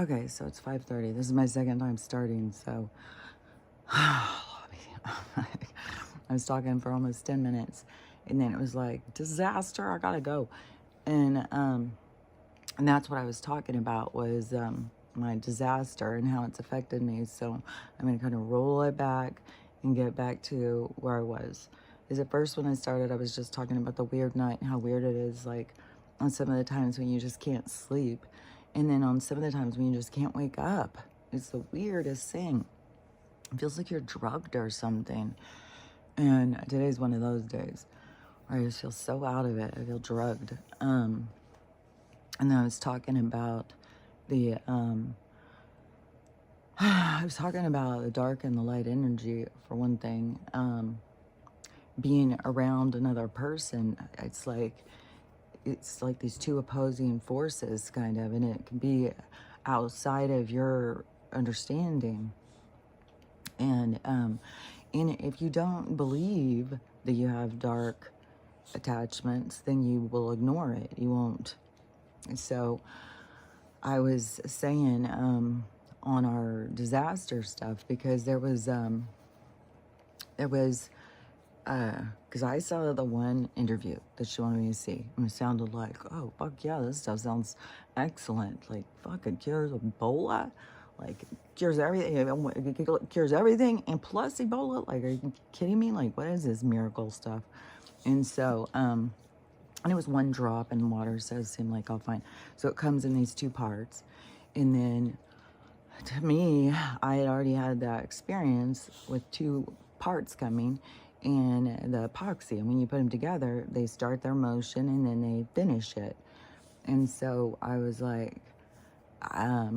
Okay, so it's 5:30. This is my second time starting, so I was talking for almost 10 minutes, and then it was like, disaster, I gotta go. And that's what I was talking about was my disaster and how it's affected me. So I'm gonna kind of roll it back and get back to where I was. Because at first when I started, I was just talking about the weird night and how weird it is, like on some of the times when you just can't sleep. And then on some of the times when you just can't wake up. It's the weirdest thing. It feels like you're drugged or something. And today's one of those days where I just feel so out of it. I feel drugged. And then I was talking about the, I was talking about the dark and the light energy, for one thing. Being around another person, it's like these two opposing forces, kind of, and it can be outside of your understanding. And if you don't believe that you have dark attachments, then you will ignore it. You won't. So I was saying on our disaster stuff, because because I saw the one interview that she wanted me to see, and it sounded like, oh, fuck yeah, this stuff sounds excellent. Like, fucking cures Ebola, like, cures everything, and plus Ebola. Like, are you kidding me? Like, what is this miracle stuff? And so, and it was one drop in water, so it seemed like all fine. So it comes in these two parts, and then to me, I had already had that experience with two parts coming and the epoxy. And when you put them together, they start their motion and then they finish it. And so I was like, I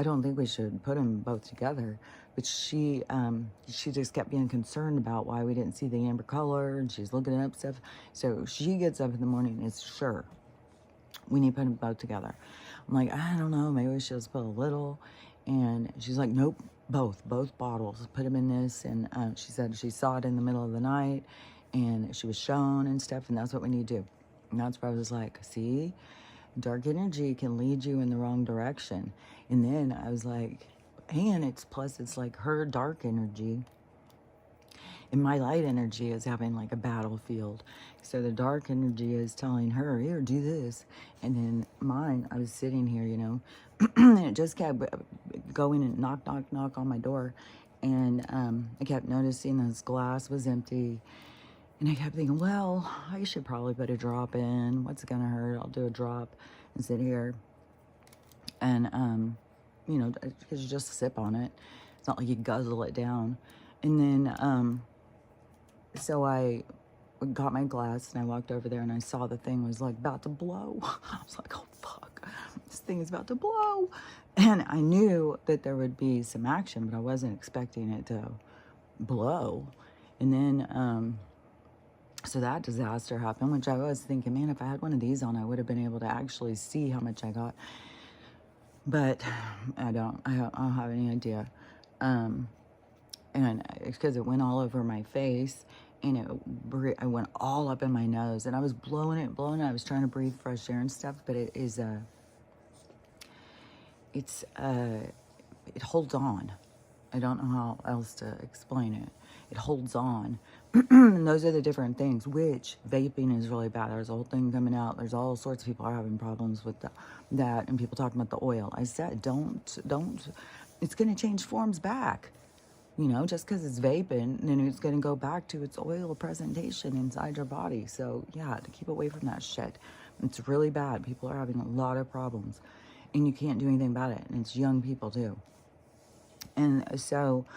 don't think we should put them both together. But she just kept being concerned about why we didn't see the amber color, and she's looking up stuff. So she gets up in the morning and is sure we need to put them both together. I'm like, I don't know, maybe we should just put a little. And she's like, nope, both bottles, put them in this. And she said she saw it in the middle of the night and she was shown and stuff, and that's what we need to do. And that's where I was like, see, dark energy can lead you in the wrong direction. And then I was like, and it's like her dark energy and my light energy is having like a battlefield. So the dark energy is telling her, here, do this. And then mine, I was sitting here, and it just kept going and knock, knock, knock on my door. And I kept noticing this glass was empty. And I kept thinking, well, I should probably put a drop in. What's it going to hurt? I'll do a drop and sit here. And, because you just sip on it. It's not like you guzzle it down. And then, so I got my glass and I walked over there and I saw the thing was like about to blow. I was like, oh fuck, this thing is about to blow. And I knew that there would be some action, but I wasn't expecting it to blow. And then, so that disaster happened, which I was thinking, man, if I had one of these on, I would have been able to actually see how much I got. But I don't have any idea. And it's because it went all over my face, and I went all up in my nose, and I was blowing it. I was trying to breathe fresh air and stuff, but it holds on. I don't know how else to explain it. It holds on. And those are the different things, which vaping is really bad. There's a whole thing coming out. There's all sorts of people are having problems with that, and people talking about the oil. I said, don't. It's going to change forms back. Just because it's vaping, then it's going to go back to its oil presentation inside your body. So, yeah, to keep away from that shit. It's really bad. People are having a lot of problems, and you can't do anything about it. And it's young people, too. And so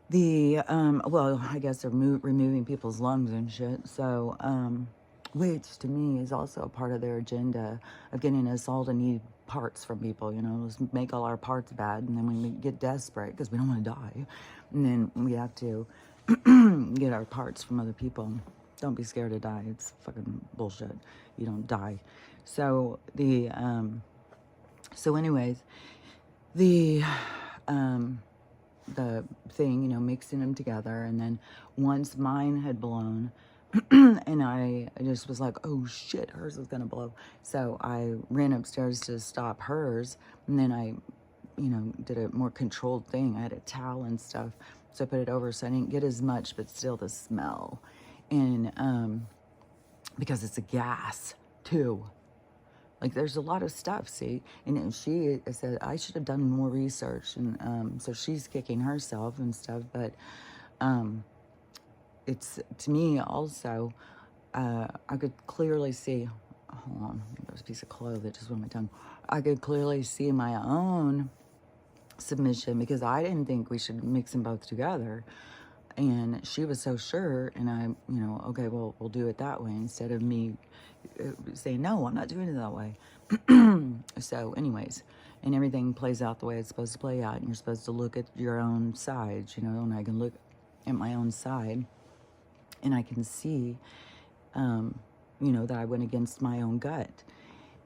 well, I guess they're removing people's lungs and shit. So, which to me is also a part of their agenda of getting us all to need parts from people. Let's make all our parts bad, and then when we get desperate because we don't want to die, and then we have to get our parts from other people. Don't be scared to die. It's fucking bullshit. You don't die. So anyways, the thing, mixing them together, and then once mine had blown, And I just was like, oh shit, hers is gonna blow. So I ran upstairs to stop hers, and then I, did a more controlled thing. I had a towel and stuff, so I put it over so I didn't get as much, but still the smell. And because it's a gas too. Like there's a lot of stuff, see? And she said I should have done more research, and so she's kicking herself and stuff, but it's, to me also, I could clearly see, hold on, there's a piece of cloth that just went on my tongue. I could clearly see my own submission because I didn't think we should mix them both together. And she was so sure, and I, okay, well, we'll do it that way instead of me saying, no, I'm not doing it that way. So anyways, and everything plays out the way it's supposed to play out, and you're supposed to look at your own sides, and I can look at my own side, and I can see, that I went against my own gut.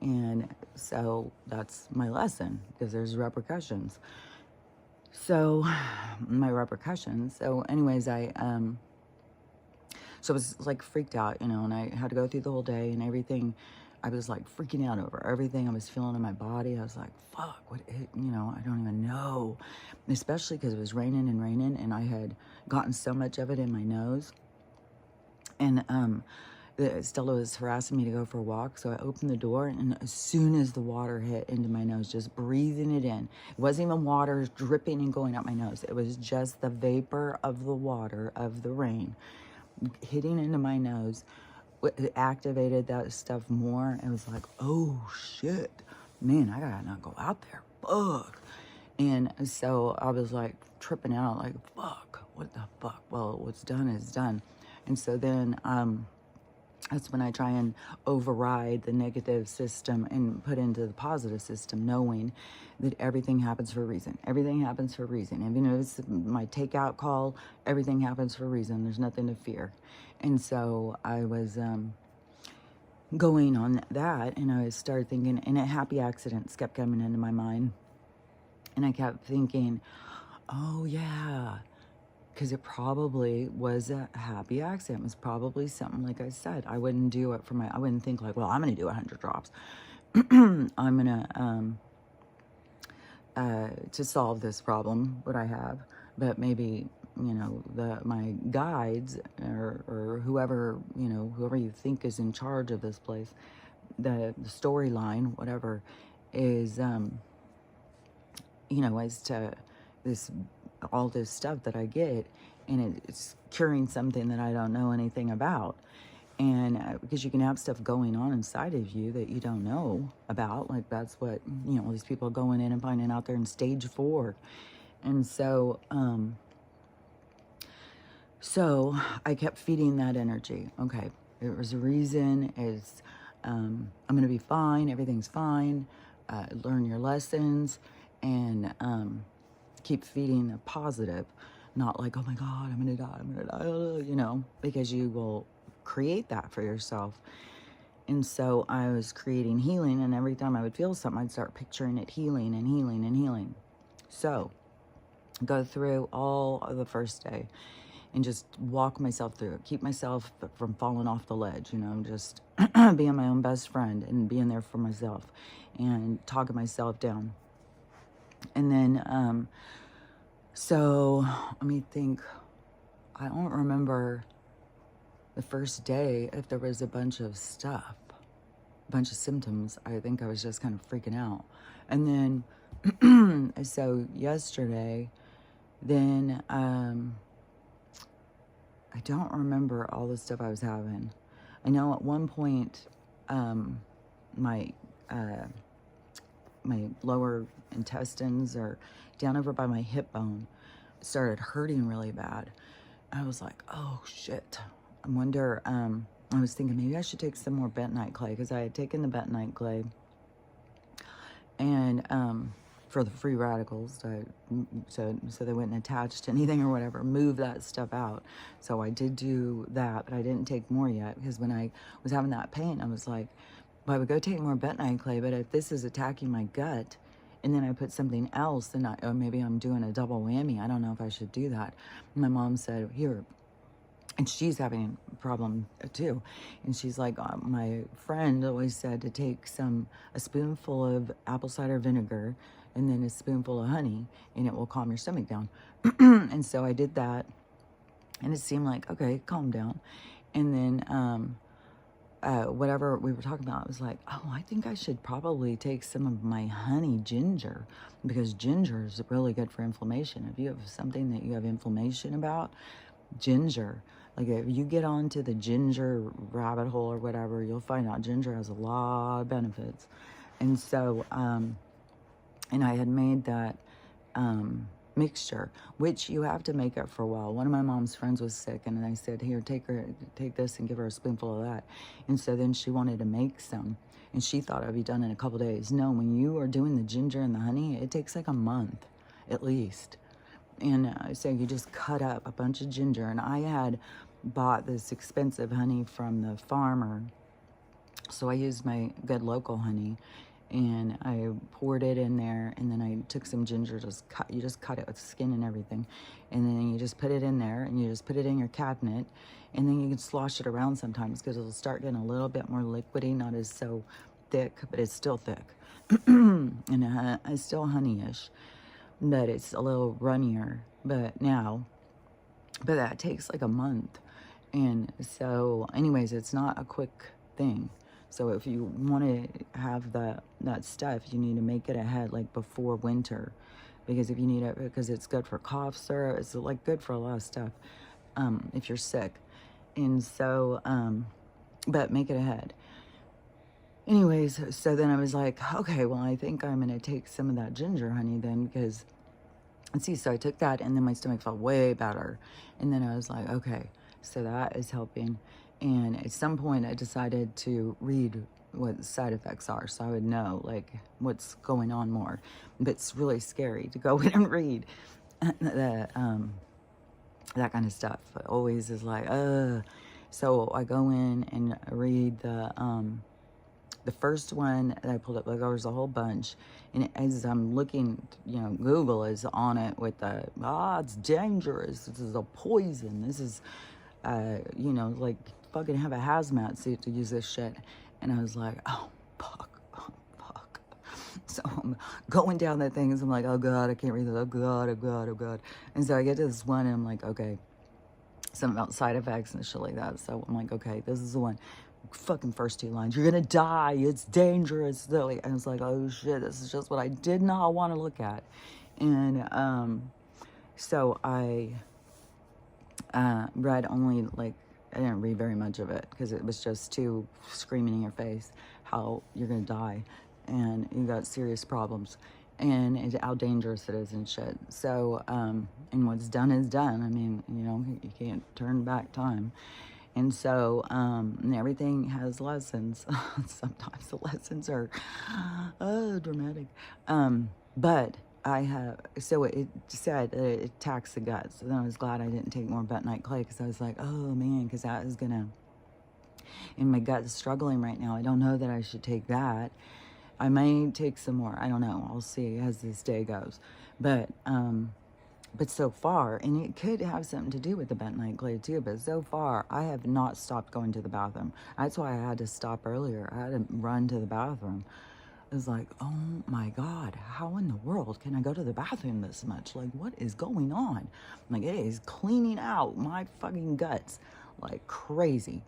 And so that's my lesson, because there's repercussions. So my repercussions. So anyways, so I was like freaked out, and I had to go through the whole day and everything. I was like freaking out over everything I was feeling in my body. I was like, fuck, I don't even know. Especially because it was raining, and I had gotten so much of it in my nose. And Stella was harassing me to go for a walk, so I opened the door, and as soon as the water hit into my nose, just breathing it in, it wasn't even water dripping and going out my nose. It was just the vapor of the water, of the rain, hitting into my nose. It activated that stuff more. It was like, oh shit, man, I gotta not go out there, fuck. And so I was like tripping out, like, fuck, what the fuck? Well, what's done is done. And so then that's when I try and override the negative system and put into the positive system, knowing that everything happens for a reason. Everything happens for a reason. Even if it's my takeout call, everything happens for a reason. There's nothing to fear. And so I was going on that, and I started thinking, and happy accidents kept coming into my mind. And I kept thinking, oh yeah, because it probably was a happy accident. It was probably something, like I said, I wouldn't do it I wouldn't think like, well, I'm going to do 100 drops. I'm going to solve this problem, what I have. But maybe, my guides or whoever, whoever you think is in charge of this place, the storyline, whatever, is, as to all this stuff that I get, and it's curing something that I don't know anything about. And because you can have stuff going on inside of you that you don't know about, like that's what, all these people are going in and finding out they're in stage 4. And so, so I kept feeding that energy. Okay, there was a reason. It's, I'm going to be fine. Everything's fine. Learn your lessons, and keep feeding the positive, not like, oh my God, I'm going to die, because you will create that for yourself. And so I was creating healing, and every time I would feel something, I'd start picturing it healing and healing and healing. So go through all of the first day and just walk myself through it, keep myself from falling off the ledge, just being my own best friend and being there for myself and talking myself down. And then, so let me think. I don't remember the first day if there was a bunch of stuff, a bunch of symptoms. I think I was just kind of freaking out. And then, so yesterday, then, I don't remember all the stuff I was having. I know at one point, my lower intestines, or down over by my hip bone, started hurting really bad. I was like, oh shit. I wonder, I was thinking maybe I should take some more bentonite clay, because I had taken the bentonite clay, and for the free radicals, so they wouldn't attach to anything or whatever, move that stuff out. So I did do that, but I didn't take more yet, because when I was having that pain, I was like, well, I would go take more bentonite clay, but if this is attacking my gut, and then I put something else, then maybe I'm doing a double whammy. I don't know if I should do that. My mom said, here, and she's having a problem too. And she's like, my friend always said to take a spoonful of apple cider vinegar and then a spoonful of honey, and it will calm your stomach down. And so I did that, and it seemed like, okay, calm down. And then whatever we were talking about, I was like, oh, I think I should probably take some of my honey ginger, because ginger is really good for inflammation. If you have something that you have inflammation about, ginger, like if you get onto the ginger rabbit hole or whatever, you'll find out ginger has a lot of benefits. And so, and I had made that mixture, which you have to make it for a while. One of my mom's friends was sick, and I said, here, take this and give her a spoonful of that. And so then she wanted to make some, and she thought I'd be done in a couple days. No, when you are doing the ginger and the honey, it takes like a month at least. And so you just cut up a bunch of ginger, and I had bought this expensive honey from the farmer, so I used my good local honey, and I poured it in there, and then I took some ginger, you just cut it with skin and everything, and then you just put it in there, and you just put it in your cabinet, and then you can slosh it around sometimes, because it'll start getting a little bit more liquidy, not as so thick, but it's still thick. And it's still honey-ish, but it's a little runnier. But that takes like a month. And so anyways, it's not a quick thing. So if you want to have that stuff, you need to make it ahead, like before winter, because if you need it, because it's good for cough syrup, it's like good for a lot of stuff, if you're sick. And so, but make it ahead. Anyways, so then I was like, okay, well, I think I'm going to take some of that ginger honey then, because, let's see, so I took that, and then my stomach felt way better. And then I was like, okay, so that is helping. And at some point, I decided to read what side effects are, so I would know, like, what's going on more. But it's really scary to go in and read that kind of stuff. It always is like, So I go in and read the first one that I pulled up, like there was a whole bunch, and as I'm looking, Google is on it with it's dangerous, this is a poison, this is, like fucking have a hazmat suit to use this shit. And I was like, oh, fuck. So I'm going down that thing, and I'm like, oh God, I can't read this, oh God, oh God, oh God. And so I get to this one, and I'm like, okay, something about side effects and shit like that. So I'm like, okay, this is the one. Fucking first 2 lines, you're gonna die, it's dangerous. And I was like, oh shit, this is just what I did not want to look at. And so I read only, like, I didn't read very much of it, because it was just too screaming in your face how you're gonna die and you got serious problems and how dangerous it is and shit. So and what's done is done. I mean, you can't turn back time. And so, and everything has lessons. Sometimes the lessons are, dramatic. But so it said that it attacks the gut. So then I was glad I didn't take more bentonite clay, because I was like, oh man, because that is and my gut is struggling right now. I don't know that I should take that. I may take some more. I don't know. I'll see as this day goes. But so far, and it could have something to do with the bentonite clay too, but so far, I have not stopped going to the bathroom. That's why I had to stop earlier. I had to run to the bathroom. It was like, oh my God, how in the world can I go to the bathroom this much? Like, what is going on? Like, it is cleaning out my fucking guts like crazy.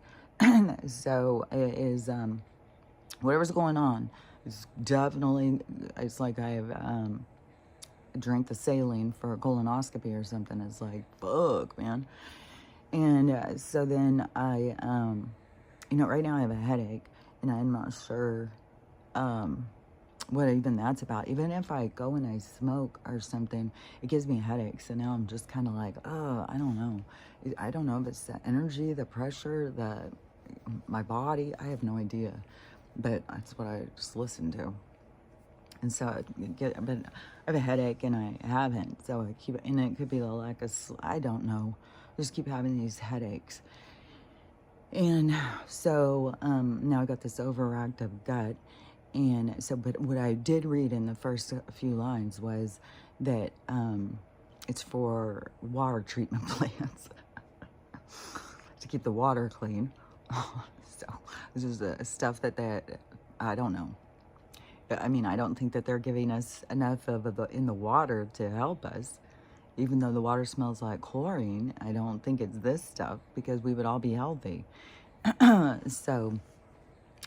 So it is, whatever's going on is definitely, it's like I have, drank the saline for a colonoscopy or something. It's like, fuck, man. And so then I, right now I have a headache, and I'm not sure what even that's about. Even if I go and I smoke or something, it gives me a headache. So now I'm just kind of like, I don't know. I don't know if it's the energy, the pressure, my body. I have no idea. But that's what I just listened to. And so but I have a headache, and I haven't. So and it could be the lack of, I don't know. I just keep having these headaches. And so now I got this overactive gut. And so, but what I did read in the first few lines was that it's for water treatment plants. to keep the water clean. So this is the stuff that I don't know. I mean, I don't think that they're giving us enough of the in the water to help us. Even though the water smells like chlorine, I don't think it's this stuff because we would all be healthy. So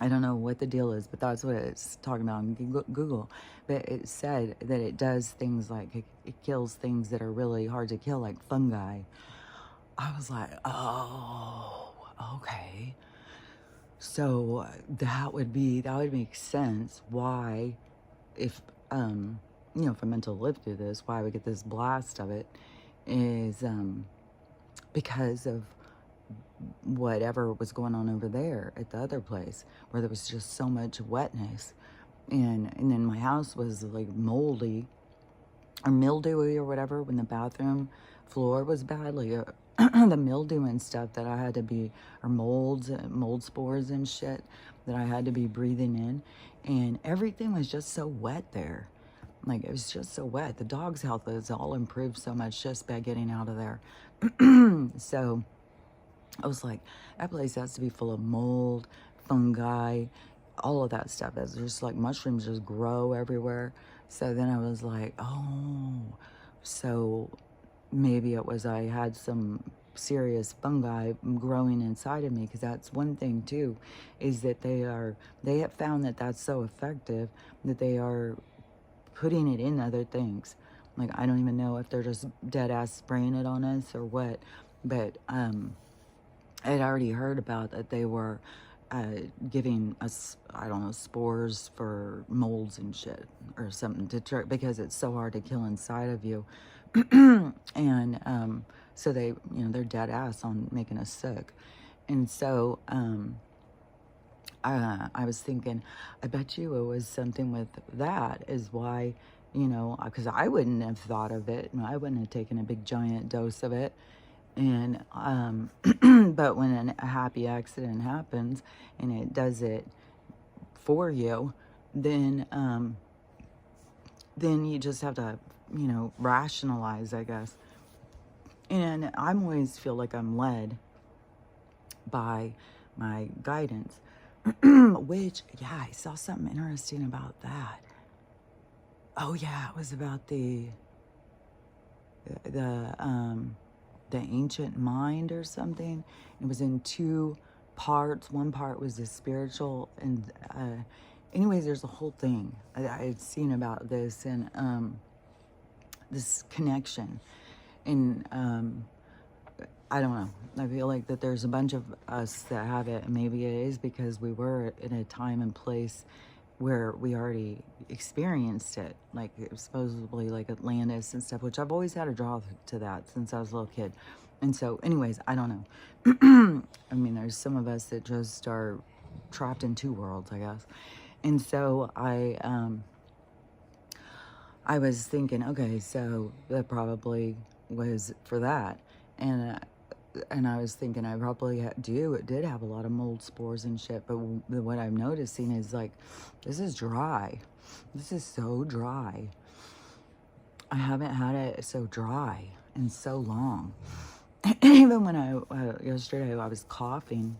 I don't know what the deal is, but that's what it's talking about on Google. But it said that it does things like it kills things that are really hard to kill, like fungi. I was like, oh, okay. So that would make sense why, if if a mental lift did this, why we get this blast of it is because of whatever was going on over there at the other place where there was just so much wetness, and then my house was like moldy or mildewy or whatever when the bathroom floor was bad, like the mildew and stuff that I had to be, or mold spores and shit that I had to be breathing in, and everything was just so wet there. Like, it was just so wet. The dog's health has all improved so much just by getting out of there. So I was like, that place has to be full of mold, fungi, all of that stuff. It's just like mushrooms just grow everywhere. So then I was like, oh, so maybe it was I had some serious fungi growing inside of me, because that's one thing too, is that they have found that that's so effective that they are putting it in other things. Like, I don't even know if they're just dead ass spraying it on us or what, but I'd already heard about that they were giving us, I don't know, spores for molds and shit or something to try, because it's so hard to kill inside of you. And so they, they're dead ass on making us sick. And so I was thinking, I bet you it was something with that is why, because I wouldn't have thought of it. I wouldn't have taken a big giant dose of it. And but when a happy accident happens and it does it for you, then you just have to, rationalize, I guess. And I always feel like I'm led by my guidance, which, yeah, I saw something interesting about that. Oh yeah, it was about the ancient mind or something. It was in two parts. One part was the spiritual, and anyways, there's a whole thing I had seen about this, and this connection, and I don't know, I feel like that there's a bunch of us that have it, and maybe it is because we were in a time and place where we already experienced it, like it was supposedly like Atlantis and stuff, which I've always had a draw to that since I was a little kid. And so anyways, I don't know. I mean, there's some of us that just are trapped in two worlds, I guess. And so I was thinking, okay, so that probably was for that. And I was thinking I probably did have a lot of mold spores and shit, but what I'm noticing is, like, this is dry. This is so dry. I haven't had it so dry in so long. Even when yesterday I was coughing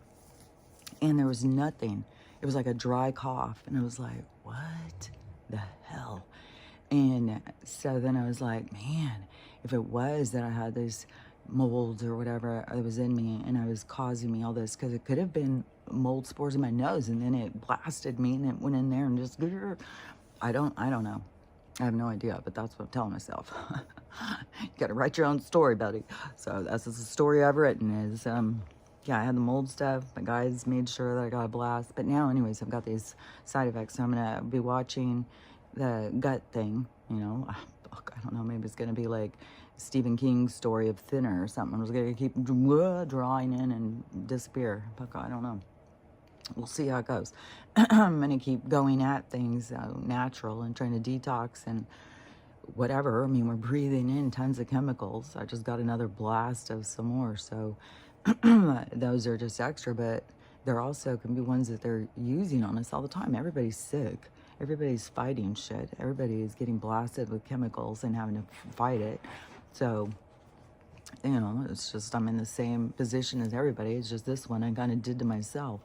and there was nothing. It was like a dry cough, and I was like, what the hell? And so then I was like, man, if it was that I had this molds or whatever it was in me and I was causing me all this, because it could have been mold spores in my nose, and then it blasted me and it went in there and just, I don't know. I have no idea, but that's what I'm telling myself. You gotta write your own story, buddy. So that's the story I've written is, yeah, I had the mold stuff. My guys made sure that I got a blast. But now, anyways, I've got these side effects. So I'm gonna be watching the gut thing, I don't know, maybe it's gonna be like Stephen King's story of Thinner or something. I'm just gonna keep drawing in and disappear. Fuck, I don't know. We'll see how it goes. I'm gonna keep going at things natural and trying to detox and whatever. I mean, we're breathing in tons of chemicals. I just got another blast of some more, so those are just extra, but there also can be ones that they're using on us all the time. Everybody's sick. Everybody's fighting shit. Everybody is getting blasted with chemicals and having to fight it. So You know, it's just I'm in the same position as everybody. It's just this one I kind of did to myself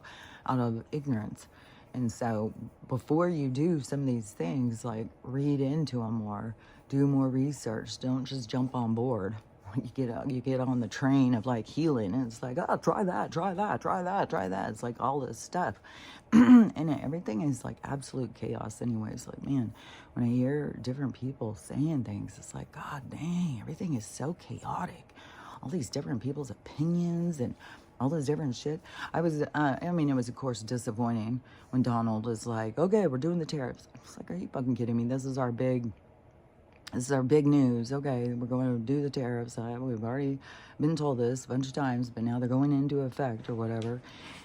out of ignorance. And so before you do some of these things, like read into them more, do more research. Don't just jump on board. You get on the train of like healing, and it's like, oh, try that, try that, try that, try that. It's like all this stuff. And everything is like absolute chaos anyways. Like, man, when I hear different people saying things, it's like, god dang, everything is so chaotic. All these different people's opinions and all this different shit. I mean, it was of course disappointing when Donald was like, okay, we're doing the tariffs. I was like, are you fucking kidding me? This is our big news. Okay, we're going to do the tariffs. We've already been told this a bunch of times, but now they're going into effect or whatever.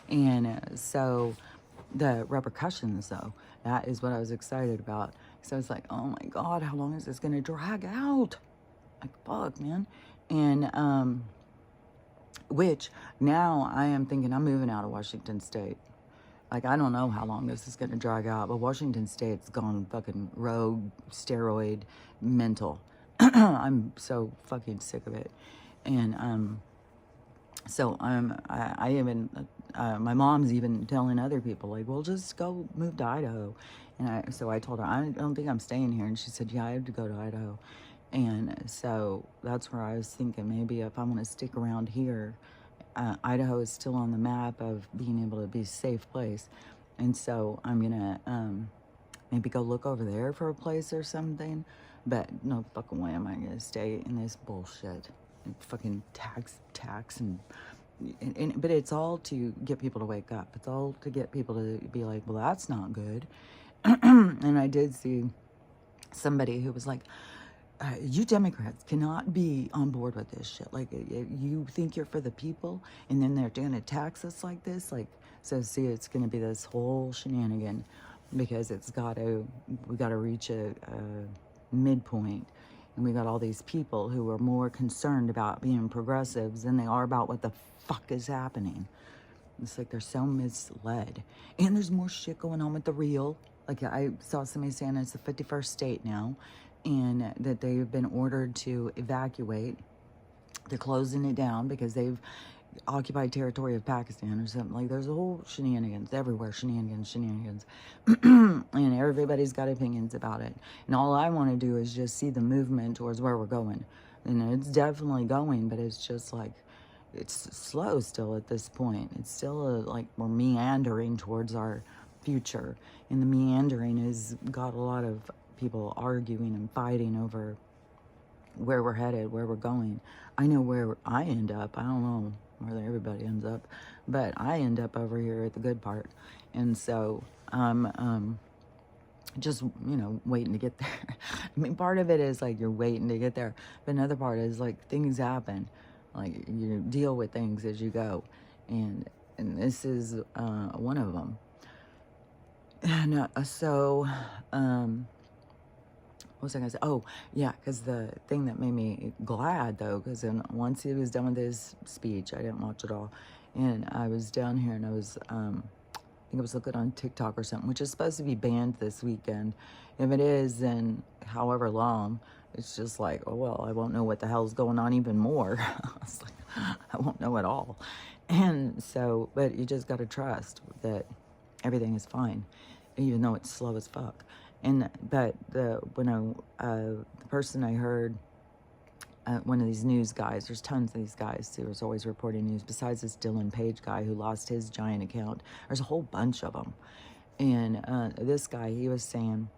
And so the repercussions, though, that is what I was excited about. So it's like, oh my God, how long is this going to drag out? Like, fuck, man. And, which now I am thinking I'm moving out of Washington State. Like, I don't know how long this is going to drag out, but Washington State's gone fucking rogue, steroid, mental. I'm so fucking sick of it. And, so I even, my mom's even telling other people, like, well, just go move to Idaho. And so I told her, I don't think I'm staying here. And she said, yeah, I have to go to Idaho. And so that's where I was thinking, maybe if I want to stick around here, Idaho is still on the map of being able to be a safe place. And so I'm going to maybe go look over there for a place or something. But no fucking way am I going to stay in this bullshit. And fucking tax and but it's all to get people to wake up. It's all to get people to be like, well, that's not good. And I did see somebody who was like, you Democrats cannot be on board with this shit. Like, you think you're for the people, and then they're going to tax us like this. Like, so see, it's going to be this whole shenanigan because we got to reach a midpoint. And we got all these people who are more concerned about being progressives than they are about what the fuck is happening. It's like they're so misled. And there's more shit going on with the real. Like, I saw somebody saying it's the 51st state now, and that they've been ordered to evacuate. They're closing it down because they've occupied territory of Pakistan or something. Like, there's a whole shenanigans everywhere, shenanigans. And everybody's got opinions about it. And all I want to do is just see the movement towards where we're going. And it's definitely going, but it's just like, it's slow still at this point. It's still like we're meandering towards our future. And the meandering has got a lot of people arguing and fighting over where we're headed, where we're going. I know where I end up. I don't know where everybody ends up, but I end up over here at the good part. And so I'm just, waiting to get there. I mean, part of it is like you're waiting to get there, but another part is like things happen. Like, you deal with things as you go. And this is one of them. And what was I going to say? Oh, yeah, because the thing that made me glad, though, because once he was done with his speech, I didn't watch it all, and I was down here, and I was, I think I was looking on TikTok or something, which is supposed to be banned this weekend. If it is, then however long, it's just like, oh, well, I won't know what the hell's going on even more. I was like, I won't know at all. And so, but you just got to trust that everything is fine, even though it's slow as fuck. But the person I heard, one of these news guys, there's tons of these guys who's always reporting news, besides this Dylan Page guy who lost his giant account. There's a whole bunch of them. And this guy, he was saying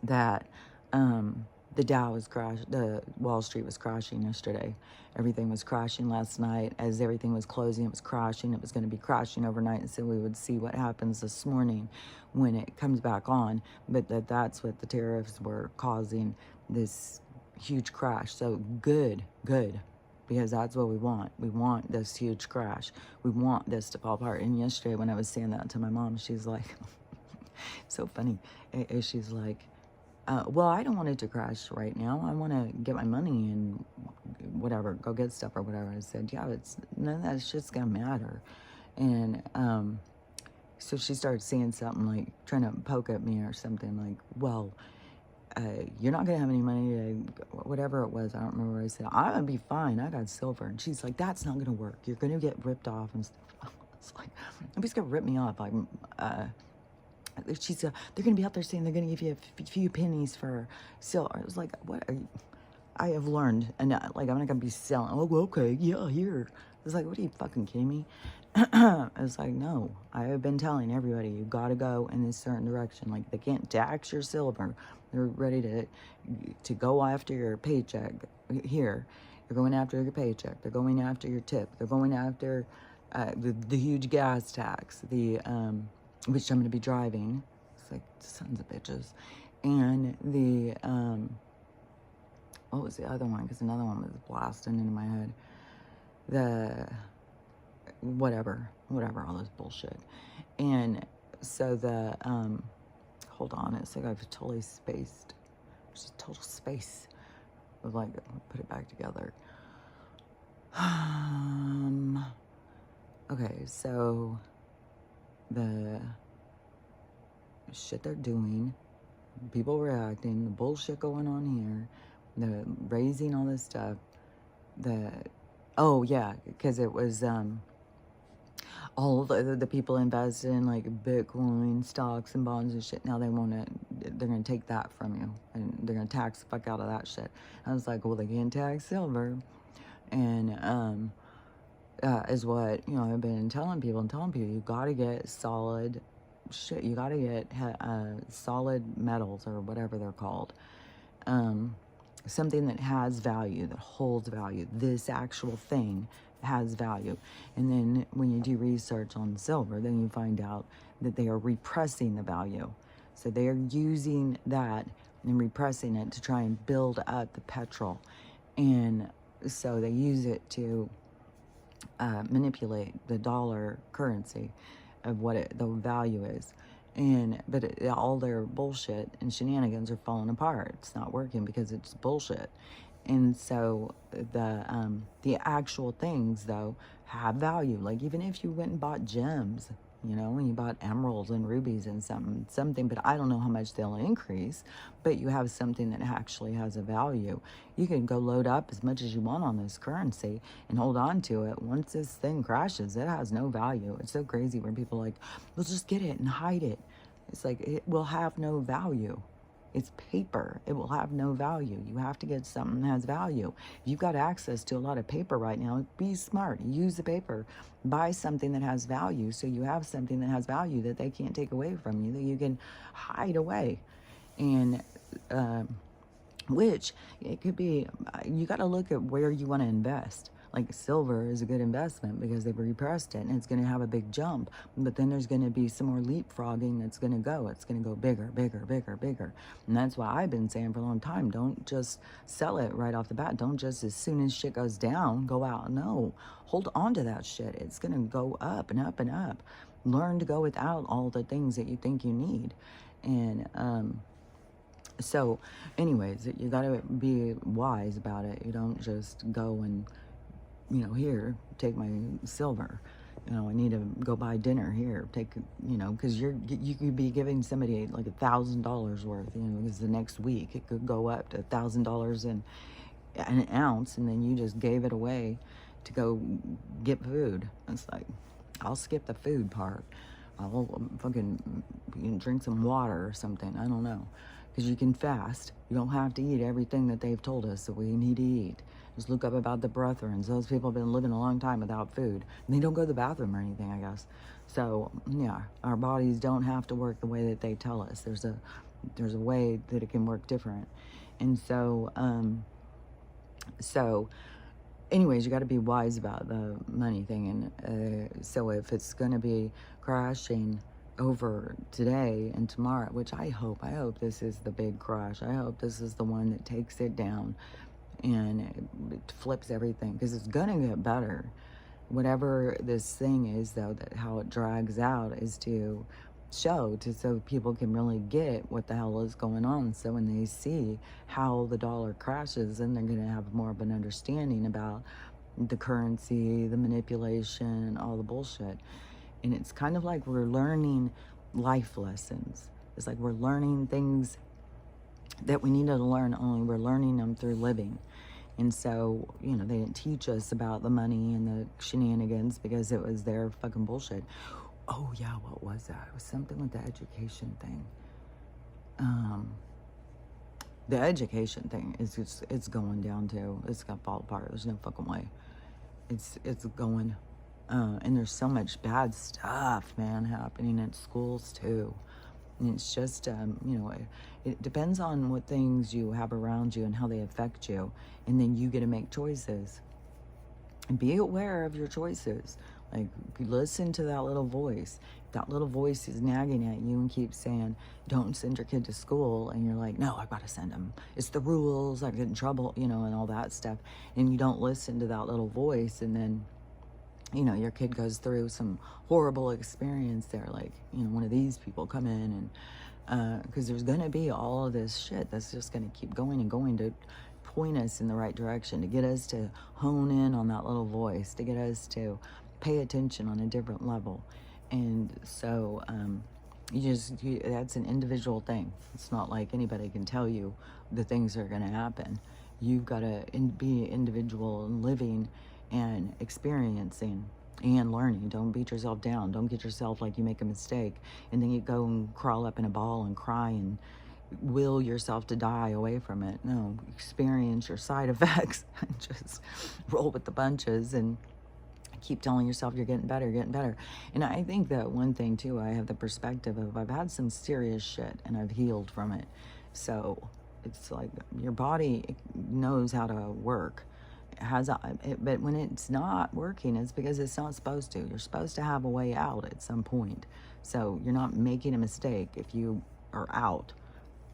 that the Dow was the Wall Street was crashing yesterday. Everything was crashing last night. As everything was closing, it was crashing. It was going to be crashing overnight, and so we would see what happens this morning when it comes back on. But that's what the tariffs were causing, this huge crash. So good, because that's what we want. We want this huge crash. We want this to fall apart. And yesterday when I was saying that to my mom, she's like, so funny. She's like, well, I don't want it to crash right now. I want to get my money and whatever, go get stuff or whatever. I said, yeah, none of that shit's gonna matter. And so she started saying something like, trying to poke at me or something like, well, you're not gonna have any money to, whatever it was, I don't remember what I said. I'm gonna be fine, I got silver. And she's like, that's not gonna work, you're gonna get ripped off and stuff. It's like, nobody's gonna rip me off. Like, she's they're gonna be out there saying they're gonna give you a few pennies for silver. I was like, what are you? I have learned, and like, I'm not gonna be selling. Oh, okay, yeah, here. It's like, what are you, fucking kidding me? I was like, no, I have been telling everybody, you gotta go in this certain direction. Like, they can't tax your silver. They're ready to go after your paycheck. Here, they're going after your paycheck. They're going after your tip. They're going after the huge gas tax, which I'm gonna be driving. It's like, sons of bitches. And the, what was the other one? Because another one was blasting into my head. The whatever, all this bullshit. And so the hold on, it's like I've totally spaced. Just a total space of, like, put it back together. Okay, so the shit they're doing, people reacting, the bullshit going on here, the raising all this stuff, oh yeah, because it was all the people invested in, like, Bitcoin, stocks and bonds and shit. Now they're gonna take that from you, and they're gonna tax the fuck out of that shit. I was like, well, they can't tax silver, and is what, you know, I've been telling people, you gotta get solid shit. You gotta get solid metals, or whatever they're called. Something that has value, that holds value. This actual thing has value. And then when you do research on silver, then you find out that they are repressing the value. So they are using that and repressing it to try and build up the petrol. And so they use it to manipulate the dollar currency of what the value is. But all their bullshit and shenanigans are falling apart. It's not working because it's bullshit. And so the actual things, though, have value. Like, even if you went and bought gems, you know, and you bought emeralds and rubies and something, but I don't know how much they'll increase, but you have something that actually has a value. You can go load up as much as you want on this currency and hold on to it. Once this thing crashes, it has no value. It's so crazy when people are like, well, just get it and hide it. It's like, it will have no value. It's paper. It will have no value. You have to get something that has value. If you've got access to a lot of paper right now, be smart. Use the paper. Buy something that has value, so you have something that has value that they can't take away from you, that you can hide away. And which, it could be, you got to look at where you want to invest. Like, silver is a good investment because they've repressed it and it's going to have a big jump. But then there's going to be some more leapfrogging that's going to go. It's going to go bigger, bigger, bigger, bigger. And that's why I've been saying for a long time, don't just sell it right off the bat. Don't just, as soon as shit goes down, go out. No, hold on to that shit. It's going to go up and up and up. Learn to go without all the things that you think you need. And, so anyways, you got to be wise about it. You don't just go and, you know, here, take my silver. You know, I need to go buy dinner here. Take, you know, because you could be giving somebody like $1,000 worth. You know, because the next week it could go up to $1,000 in an ounce, and then you just gave it away to go get food. It's like, I'll skip the food part. I'll fucking, you can drink some water or something. I don't know, because you can fast. You don't have to eat everything that they've told us that we need to eat. Just look up about the Brethrens. Those people have been living a long time without food. And they don't go to the bathroom or anything, I guess. So, yeah, our bodies don't have to work the way that they tell us. There's a way that it can work different. And so, anyways, you got to be wise about the money thing. And so if it's going to be crashing over today and tomorrow, which I hope this is the big crash. I hope this is the one that takes it down and it flips everything, because it's gonna get better. Whatever this thing is, though, that how it drags out is to show, so people can really get what the hell is going on. So when they see how the dollar crashes, then they're gonna have more of an understanding about the currency, the manipulation, all the bullshit. And it's kind of like we're learning life lessons. It's like we're learning things that we needed to learn, only we're learning them through living. And so, they didn't teach us about the money and the shenanigans because it was their fucking bullshit. Oh yeah, what was that? It was something with the education thing. The education thing is just, it's going down too. It's gonna fall apart. There's no fucking way. It's going, and there's so much bad stuff, man, happening at schools too. And it's just, it depends on what things you have around you and how they affect you. And then you get to make choices. And be aware of your choices. Like, listen to that little voice. That little voice is nagging at you and keeps saying, don't send your kid to school. And you're like, no, I've got to send him. It's the rules. I get in trouble, and all that stuff. And you don't listen to that little voice. And then, your kid goes through some horrible experience there. Like, one of these people come in and, because there's going to be all of this shit that's just going to keep going and going to point us in the right direction, to get us to hone in on that little voice, to get us to pay attention on a different level. And so that's an individual thing. It's not like anybody can tell you the things that are going to happen. You've got to be individual and living and experiencing and learning. Don't beat yourself down. Don't get yourself like you make a mistake and then you go and crawl up in a ball and cry and will yourself to die away from it. No, experience your side effects and just roll with the punches and keep telling yourself you're getting better, getting better. And I think that one thing too, I have the perspective of, I've had some serious shit and I've healed from it. So it's like your body knows how to work. But when it's not working, it's because it's not supposed to. You're supposed to have a way out at some point. So you're not making a mistake if you are out.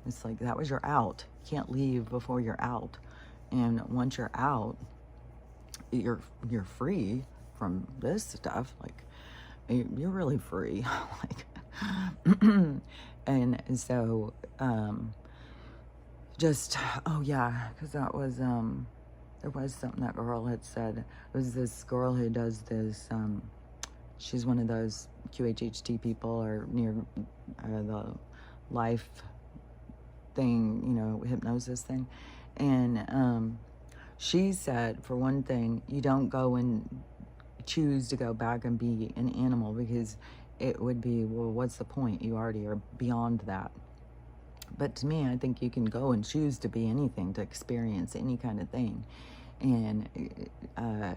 It's like, that was your out. You can't leave before you're out. And once you're out, you're free from this stuff. Like, you're really free. Like, and so, just, oh yeah, because that was, there was something that girl had said. It was this girl who does this, she's one of those QHHT people, or near the life thing, hypnosis thing. And she said, for one thing, you don't go and choose to go back and be an animal, because it would be, well, what's the point? You already are beyond that. But to me, I think you can go and choose to be anything, to experience any kind of thing. And I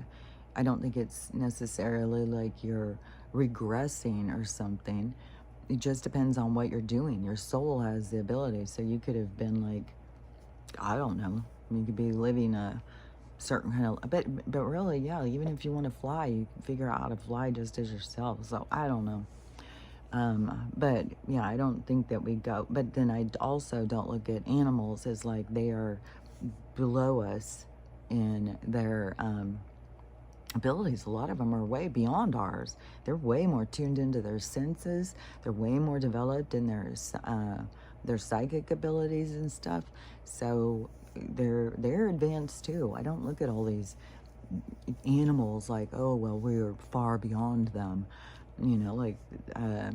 don't think it's necessarily like you're regressing or something. It just depends on what you're doing. Your soul has the ability. So you could have been like, I don't know, you could be living a certain kind of, but really, yeah, even if you want to fly, you can figure out how to fly just as yourself. So I don't know. But yeah, I don't think that we go, but then I also don't look at animals as like they are below us in their abilities. A lot of them are way beyond ours. They're way more tuned into their senses. They're way more developed in their psychic abilities and stuff. So they're advanced too. I don't look at all these animals like, oh well, we're far beyond them. Like, I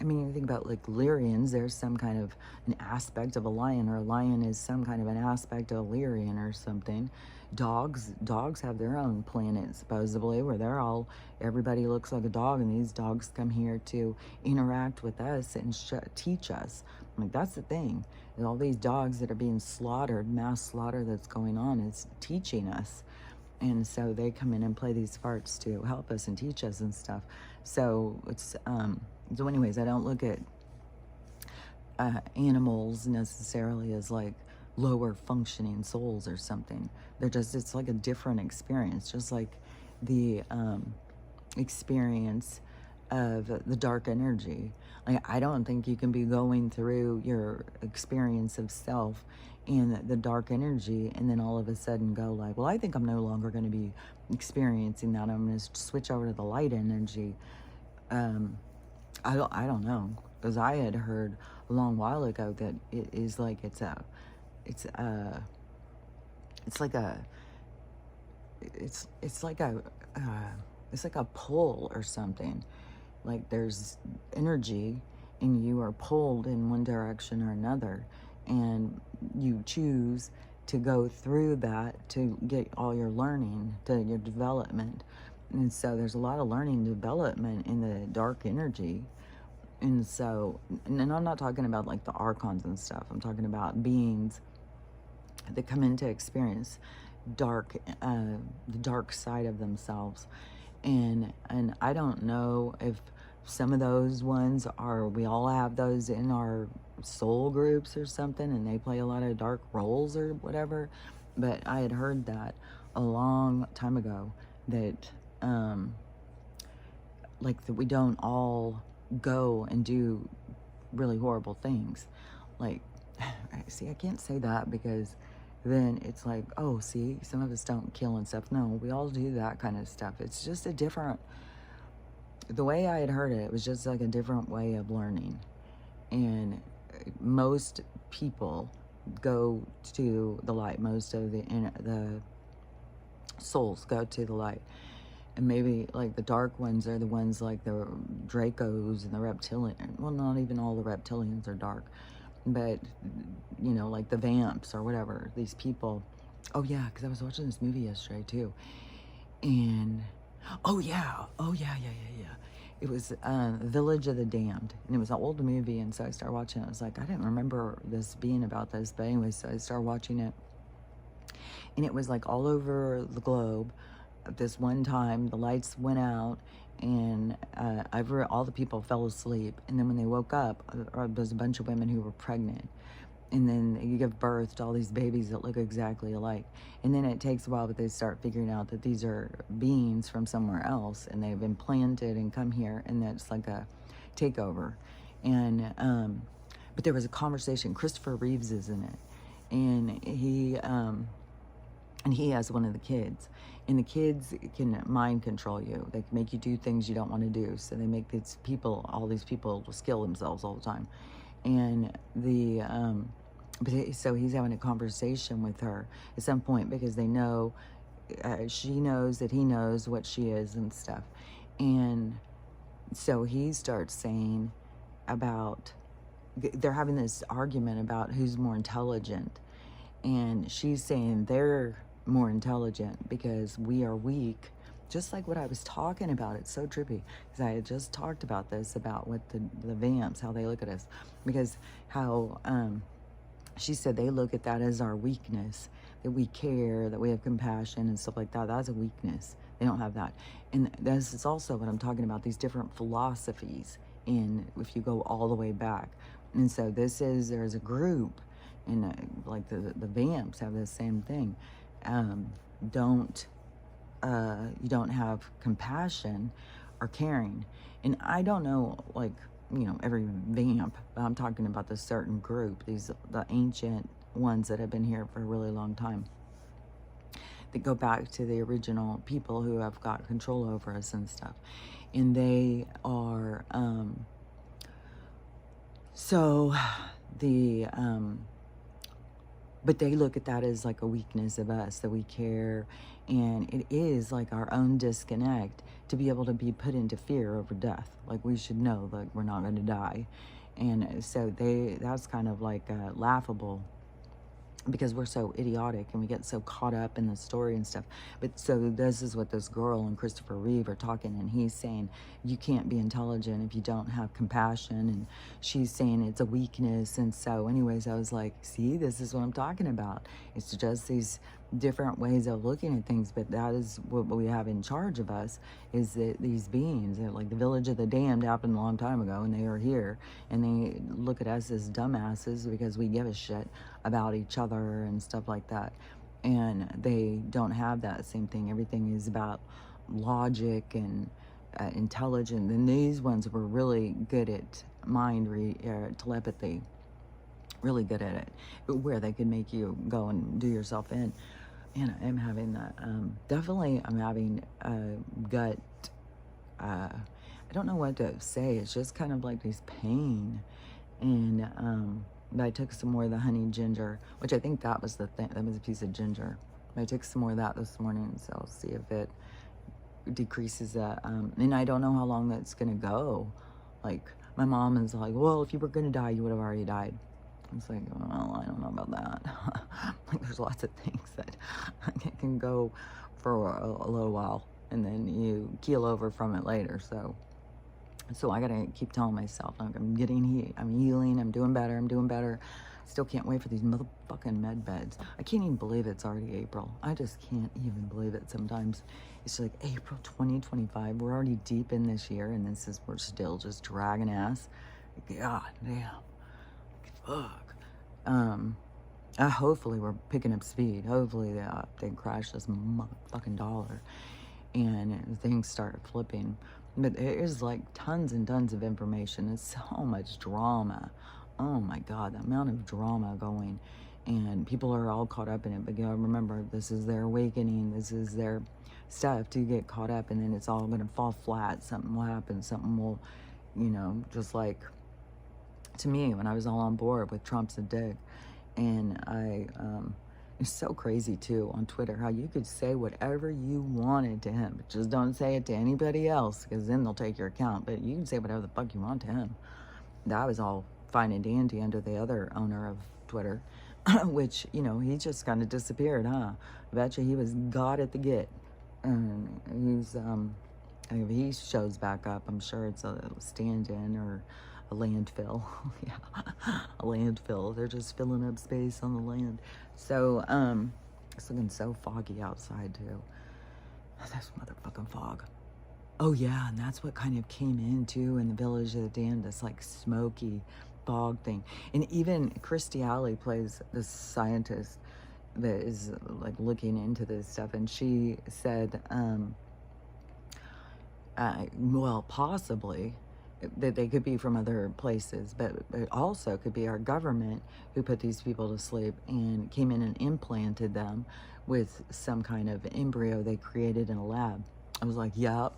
mean, you think about like Lyrians, there's some kind of an aspect of a lion, or a lion is some kind of an aspect of a Lyrian or something. Dogs have their own planet, supposedly, where everybody looks like a dog, and these dogs come here to interact with us and teach us. Like, that's the thing. And all these dogs that are being slaughtered, mass slaughter that's going on, is teaching us. And so they come in and play these farts to help us and teach us and stuff. So it's, so anyways, I don't look at animals necessarily as like lower functioning souls or something. It's like a different experience, just like the experience of the dark energy. Like, I don't think you can be going through your experience of self and the dark energy and then all of a sudden go like, well, I think I'm no longer going to be experiencing that. I'm going to switch over to the light energy. I don't know, because I had heard a long while ago that it is like it's like a pull or something. Like, there's energy and you are pulled in one direction or another. and you choose to go through that to get all your learning, to your development. And so there's a lot of learning development in the dark energy. And so, and I'm not talking about like the archons and stuff. I'm talking about beings that come into experience the dark side of themselves. And I don't know if some of those ones are, we all have those in our soul groups or something, and they play a lot of dark roles or whatever. But I had heard that a long time ago, that like that we don't all go and do really horrible things. Like, see, I can't say that because then it's like, oh, see, some of us don't kill and stuff. No, we all do that kind of stuff. It's just a different, the way I had heard it, it was just like a different way of learning. And most people go to the light. Most of the souls go to the light. And maybe like the dark ones are the ones like the Dracos and the reptilian. Well, not even all the reptilians are dark, but you know, like the vamps or whatever. These people. Oh yeah, because I was watching this movie yesterday too, and oh yeah. It was Village of the Damned, and it was an old movie. And so I started watching it. I was like, I didn't remember this being about this, but anyway, so I started watching it, and it was like all over the globe. This one time the lights went out, and all the people fell asleep, and then when they woke up, there's a bunch of women who were pregnant, and then you give birth to all these babies that look exactly alike, and then it takes a while, but they start figuring out that these are beings from somewhere else, and they've implanted and come here, and that's like a takeover. And but there was a conversation. Christopher Reeves is in it, and he has one of the kids, and the kids can mind control you. They can make you do things you don't want to do. So they make all these people just kill themselves all the time. And so he's having a conversation with her at some point, because they know, she knows that he knows what she is and stuff. And so he starts saying about, they're having this argument about who's more intelligent. And she's saying they're more intelligent because we are weak, just like what I was talking about. It's so trippy because I had just talked about this, about what the vamps, how they look at us, because how she said they look at that as our weakness, that we care, that we have compassion and stuff like that. That's a weakness. They don't have that. And this is also what I'm talking about, these different philosophies, if you go all the way back. And so there's a group, and like the vamps have the same thing. You don't have compassion or caring. And I don't know, like, you know, every vamp, but I'm talking about this certain group, the ancient ones that have been here for a really long time, that go back to the original people who have got control over us and stuff. And they are, but they look at that as like a weakness of us, that we care. And it is like our own disconnect to be able to be put into fear over death. Like, we should know that we're not going to die. And so that's kind of like laughable, because we're so idiotic and we get so caught up in the story and stuff. But so this is what this girl and Christopher Reeve are talking, and he's saying you can't be intelligent if you don't have compassion, and she's saying it's a weakness. And so anyways, I was like, see, this is what I'm talking about. It's just these different ways of looking at things, but that is what we have in charge of us, is that these beings, like the Village of the Damned happened a long time ago, and they are here, and they look at us as dumbasses because we give a shit about each other and stuff like that. And they don't have that same thing. Everything is about logic and intelligence, and these ones were really good at telepathy, really good at it, where they could make you go and do yourself in. And I'm having that, definitely I'm having gut, I don't know what to say. It's just kind of like this pain. And but I took some more of the honey ginger, which I think that was the thing, that was a piece of ginger. I took some more of that this morning, so I'll see if it decreases that. And I don't know how long that's gonna go. Like, my mom is like, well, if you were gonna die, you would have already died. It's like, well, I don't know about that. Like, there's lots of things that can go for a little while, and then you keel over from it later. So I gotta keep telling myself, like, I'm healing, I'm doing better. Still can't wait for these motherfucking med beds. I can't even believe it's already April. I just can't even believe it sometimes. It's like April 2025. We're already deep in this year, and we're still just dragging ass. God damn. Fuck. Hopefully we're picking up speed. Hopefully they crash this motherfucking dollar and things start flipping. But there's like tons and tons of information. It's so much drama. Oh my God, the amount of drama going. And people are all caught up in it. But you gotta remember, this is their awakening. This is their stuff to get caught up. And then it's all going to fall flat. Something will happen. Something will, just like to me when I was all on board with Trump's a dick. And it's so crazy too on Twitter how you could say whatever you wanted to him, but just don't say it to anybody else, because then they'll take your account. But you can say whatever the fuck you want to him. That was all fine and dandy under the other owner of Twitter, which, he just kind of disappeared, huh? I bet you he was God at the get. And if he shows back up, I'm sure it's a stand-in or a landfill. Yeah, a landfill. They're just filling up space on the land. So, it's looking so foggy outside, too. That's motherfucking fog. Oh, yeah, and that's what kind of came in, too, in the Village of the Damned, this, like, smoky fog thing. And even Kirstie Alley plays this scientist that is, like, looking into this stuff, and she said, well, possibly that they could be from other places, but it also could be our government who put these people to sleep and came in and implanted them with some kind of embryo they created in a lab. I was like, yep.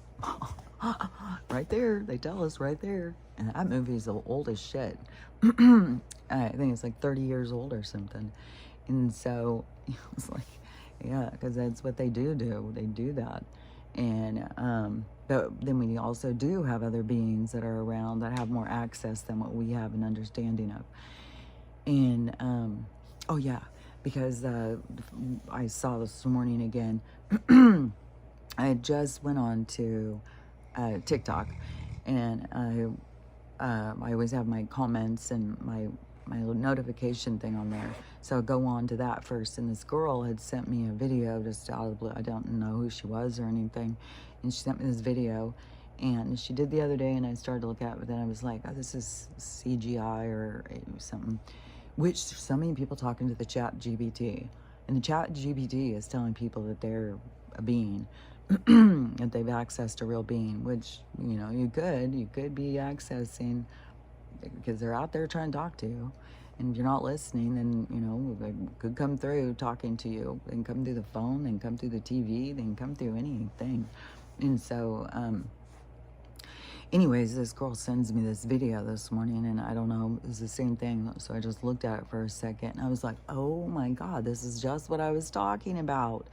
Right there. They tell us right there. And that movie's old as shit. I think it's like 30 years old or something. And so it was like, yeah, because that's what they do. They do that. And but then we also do have other beings that are around that have more access than what we have an understanding of. And oh yeah, because I saw this morning again. I just went on to TikTok, and I always have my comments and my notification thing on there. So I go on to that first, and this girl had sent me a video just out of the blue. I don't know who she was or anything, and she sent me this video, and she did the other day, and I started to look at it, but then I was like, oh, this is CGI or something, which so many people talking to the chat GPT, and the chat GPT is telling people that they're a being, that they've accessed a real being, which, you could be accessing, because they're out there trying to talk to you, and if you're not listening, then they could come through talking to you. They can come through the phone, they can come through the TV, they can come through anything. And so anyways, this girl sends me this video this morning, and I don't know, it's the same thing. So I just looked at it for a second, and I was like, oh my God, this is just what I was talking about.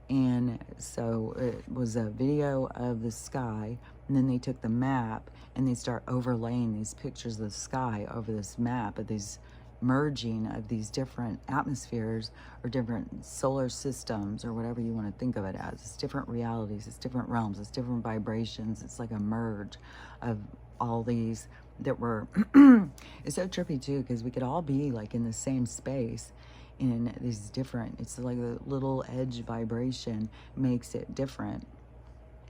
And so it was a video of the sky, and then they took the map and they start overlaying these pictures of the sky over this map of these merging of these different atmospheres or different solar systems or whatever you want to think of it as. It's different realities, it's different realms, it's different vibrations. It's like a merge of all these that were it's so trippy too, because we could all be like in the same space in these different, it's like a little edge vibration makes it different.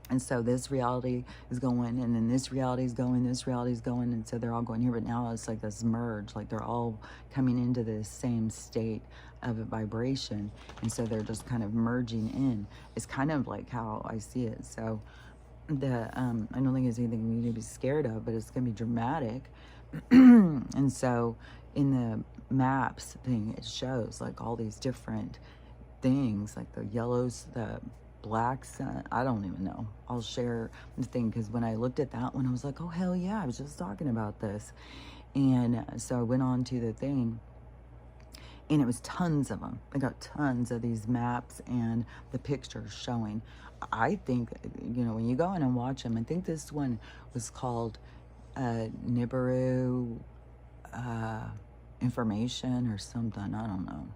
And so this reality is going, and then this reality is going, and so they're all going here. But now it's like this merge, like they're all coming into this same state of a vibration. And so they're just kind of merging in. It's kind of like how I see it. So I don't think there's anything we need to be scared of, but it's going to be dramatic. And so in the maps thing, it shows like all these different things, like the yellows, the blacks, I don't even know. I'll share the thing, because when I looked at that one, I was like, oh hell yeah, I was just talking about this. And so I went on to the thing, and it was tons of them. I got tons of these maps and the pictures showing. I think, when you go in and watch them, I think this one was called Nibiru, information or something. I don't know.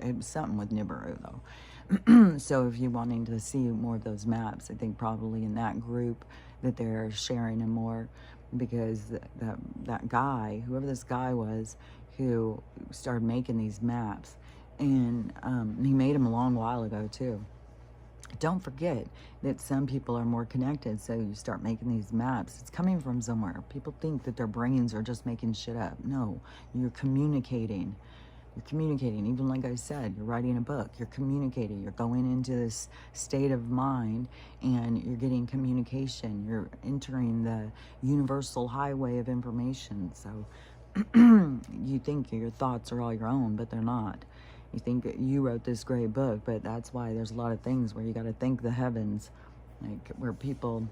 It was something with Nibiru though. So if you're wanting to see more of those maps, I think probably in that group that they're sharing them more, because that guy, whoever this guy was, who started making these maps, and he made them a long while ago too. Don't forget that some people are more connected, so you start making these maps. It's coming from somewhere. People think that their brains are just making shit up. No, you're communicating. You're communicating. Even like I said, you're writing a book. You're communicating. You're going into this state of mind, and you're getting communication. You're entering the universal highway of information. So you think your thoughts are all your own, but they're not. You think that you wrote this great book, but that's why there's a lot of things where you got to thank the heavens, like where people,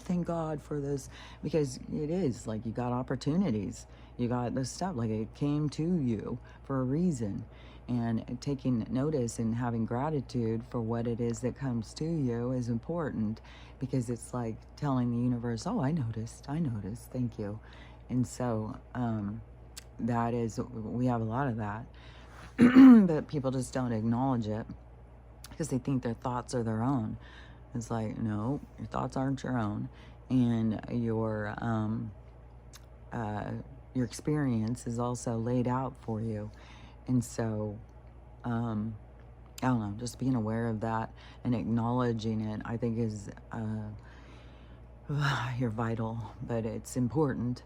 thank God for this, because it is like you got opportunities, you got this stuff, like it came to you for a reason, and taking notice and having gratitude for what it is that comes to you is important, because it's like telling the universe, oh, I noticed, thank you. And so that is, we have a lot of that. But people just don't acknowledge it because they think their thoughts are their own. It's like, no, your thoughts aren't your own, and your experience is also laid out for you. And so, I don't know, just being aware of that and acknowledging it, I think is you're vital, but it's important.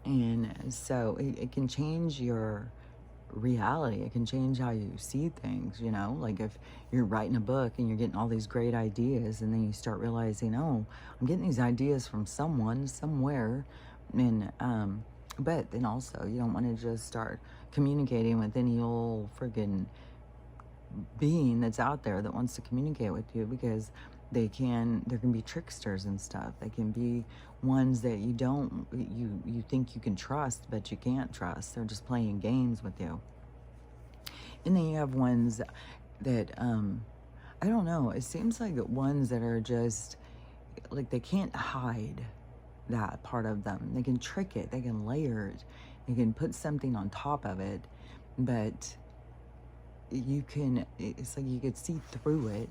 And so it can change your reality. It can change how you see things, like if you're writing a book and you're getting all these great ideas, and then you start realizing, oh, I'm getting these ideas from someone somewhere, and but then also you don't want to just start communicating with any old friggin' being that's out there that wants to communicate with you, because there can be tricksters and stuff. They can be ones that you think you can trust, but you can't trust. They're just playing games with you. And then you have ones that I don't know, it seems like ones that are just like they can't hide that part of them. They can trick it, they can layer it, they can put something on top of it, but it's like you could see through it.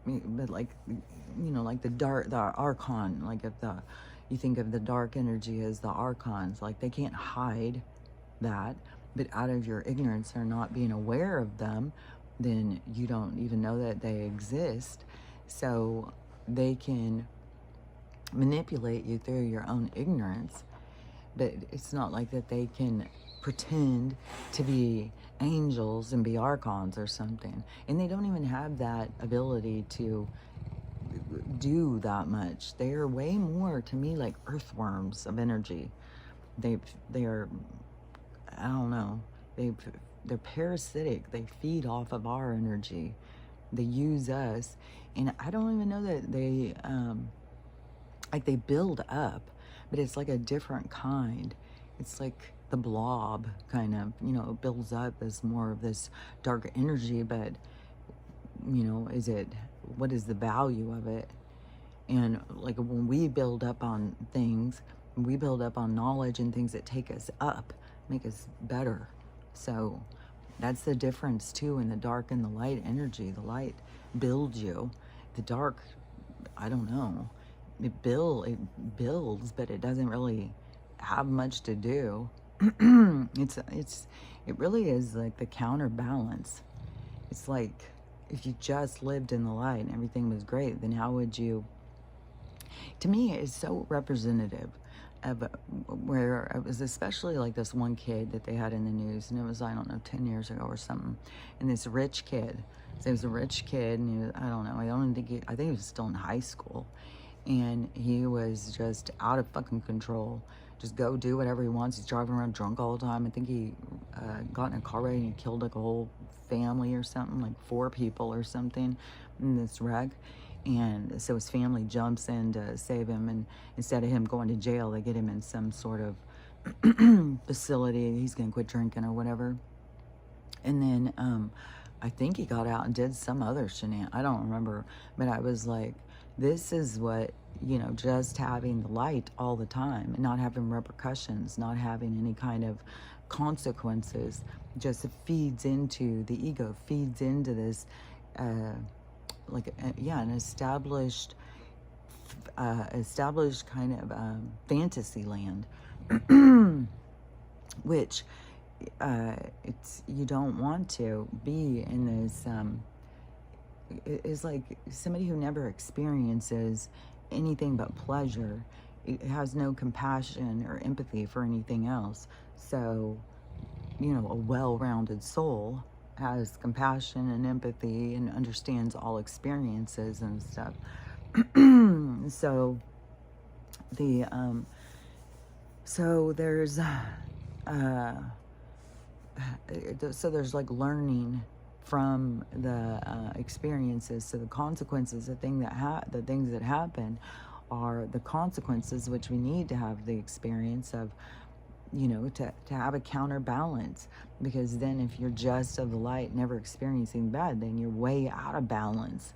But like, like the archon, like if you think of the dark energy as the archons, like they can't hide that, but out of your ignorance or not being aware of them, then you don't even know that they exist. So they can manipulate you through your own ignorance, but it's not like that they can pretend to be angels and be archons or something. And they don't even have that ability to do that much. They are way more, to me, like earthworms of energy. They are, I don't know, they're parasitic. They feed off of our energy. They use us. And I don't even know that they, like they build up, but it's like a different kind. It's like the blob kind of, it builds up as more of this dark energy, but, what is the value of it? And like when we build up on things, we build up on knowledge and things that take us up, make us better. So that's the difference too in the dark and the light energy. The light builds you. The dark, I don't know. It builds, but it doesn't really have much to do. It really is like the counterbalance. It's like if you just lived in the light and everything was great, then how would you? To me, it's so representative of where it was, especially like this one kid that they had in the news, and it was, I don't know, 10 years ago or something, and this rich kid. So he was a rich kid, and he was, I don't know, I think he was still in high school, and he was just out of fucking control. Just go do whatever he wants. He's driving around drunk all the time. I think he got in a car wreck and he killed like a whole family or something, like 4 people or something in this wreck. And so his family jumps in to save him, and instead of him going to jail, they get him in some sort of facility. He's gonna quit drinking or whatever. And then I think he got out and did some other I don't remember, but I was like, this is what, just having the light all the time and not having repercussions, not having any kind of consequences, just feeds into the ego, feeds into this, an established kind of fantasy land, which you don't want to be in this. Is like somebody who never experiences anything but pleasure. It has no compassion or empathy for anything else. So, a well-rounded soul has compassion and empathy and understands all experiences and stuff. So there's there's like learning from the experiences. So the consequences, the things that happen are the consequences, which we need to have the experience of, to have a counterbalance. Because then if you're just of the light, never experiencing bad, then you're way out of balance.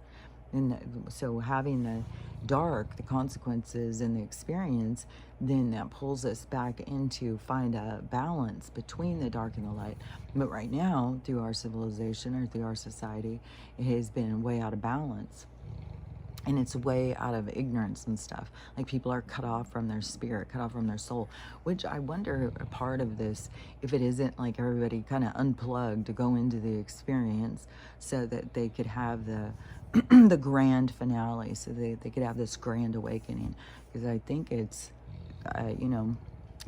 And so having the dark, the consequences and the experience, then that pulls us back into find a balance between the dark and the light. But right now, through our civilization or through our society, it has been way out of balance. And it's way out of ignorance and stuff. Like people are cut off from their spirit, cut off from their soul, which I wonder a part of this, if it isn't like everybody kind of unplugged to go into the experience so that they could have the the grand finale, so they could have this grand awakening. Because I think it's,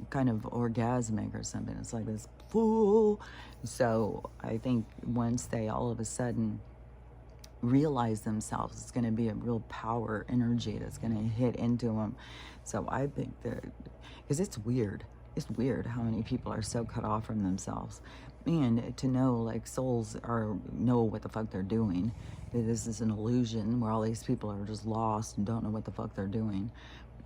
kind of orgasmic or something. It's like this full. So I think once they all of a sudden realize themselves, it's going to be a real power energy that's going to hit into them. So I think that, because it's weird how many people are so cut off from themselves, and to know like souls know what the fuck they're doing. This is an illusion where all these people are just lost and don't know what the fuck they're doing,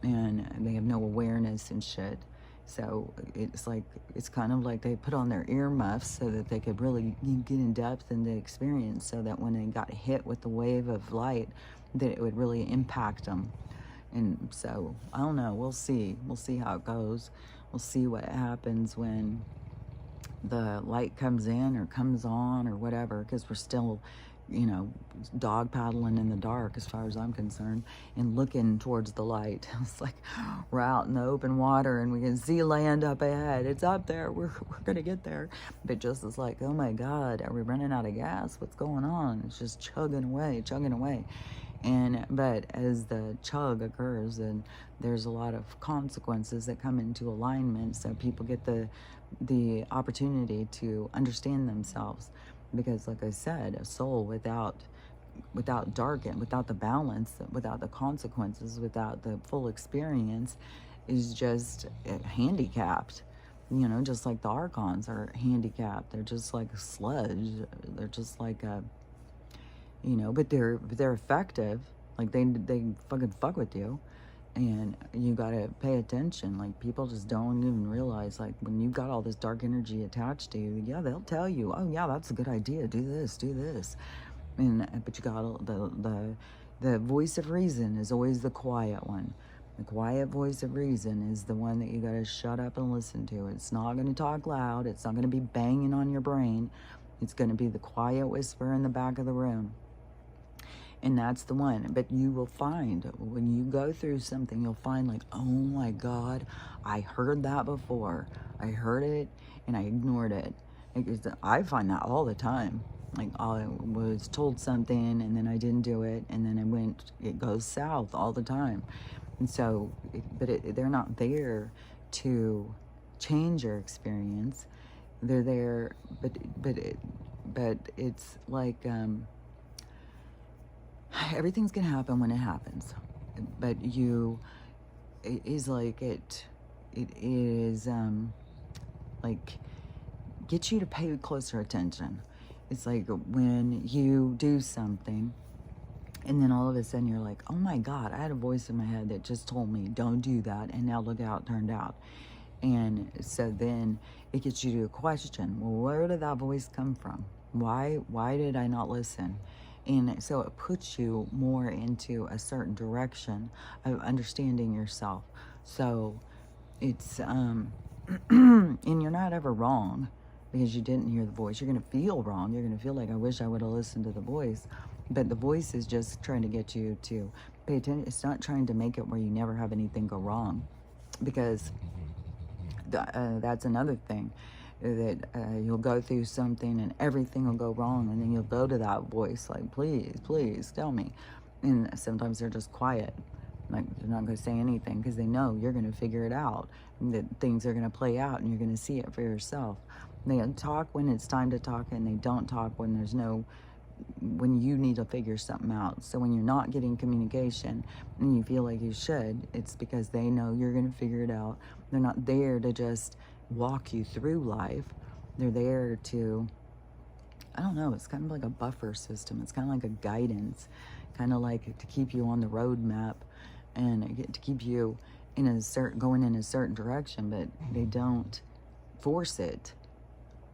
and they have no awareness and shit. So it's kind of like they put on their earmuffs so that they could really get in depth in the experience, so that when they got hit with the wave of light, that it would really impact them. And so I don't know, we'll see how it goes. We'll see what happens when the light comes in or comes on or whatever, because we're still, dog paddling in the dark as far as I'm concerned, and looking towards the light. It's like we're out in the open water and we can see land up ahead. It's up there. We're going to get there. But just as like, oh my God, are we running out of gas? What's going on? It's just chugging away. But as the chug occurs, and there's a lot of consequences that come into alignment, so people get the opportunity to understand themselves. Because like I said, a soul without dark and without the balance, without the consequences, without the full experience, is just handicapped. Just like the archons are handicapped. They're just like sludge. They're just like but they're effective. Like they fucking fuck with you. And you gotta pay attention. Like people just don't even realize, like when you got all this dark energy attached to you, yeah, they'll tell you, oh yeah, that's a good idea, do this. But you got the voice of reason is always the quiet one. The quiet voice of reason is the one that you gotta shut up and listen to. It's not gonna talk loud. It's not gonna be banging on your brain. It's gonna be the quiet whisper in the back of the room. And that's the one. But you will find, when you go through something, you'll find like, oh my God, I heard that before. I heard it and I ignored it. I find that all the time. Like I was told something and then I didn't do it, and then it goes south all the time. And so, they're not there to change your experience. They're there, but it's like, everyth's gonna happen when it happens, but it is like like get you to pay closer attention. It's like when you do something and then all of a sudden you're like, oh my God, I had a voice in my head that just told me don't do that, and now look how it turned out. And so then it gets you to question, well, where did that voice come from? Why did I not listen? And so it puts you more into a certain direction of understanding yourself. So it's and you're not ever wrong because you didn't hear the voice. You're going to feel wrong. You're going to feel like, I wish I would have listened to the voice. But the voice is just trying to get you to pay attention. It's not trying to make it where you never have anything go wrong, because that's another thing, that you'll go through something and everything will go wrong, and then you'll go to that voice like, please, please tell me. And sometimes they're just quiet, like they're not going to say anything, because they know you're going to figure it out, and that things are going to play out and you're going to see it for yourself. They talk when it's time to talk, and they don't talk when you need to figure something out. So when you're not getting communication and you feel like you should, it's because they know you're going to figure it out. They're not there to just walk you through life. They're there to, I don't know, it's kind of like a buffer system. It's kind of like a guidance, kind of like to keep you on the roadmap and to keep you going in a certain direction, but they don't force it.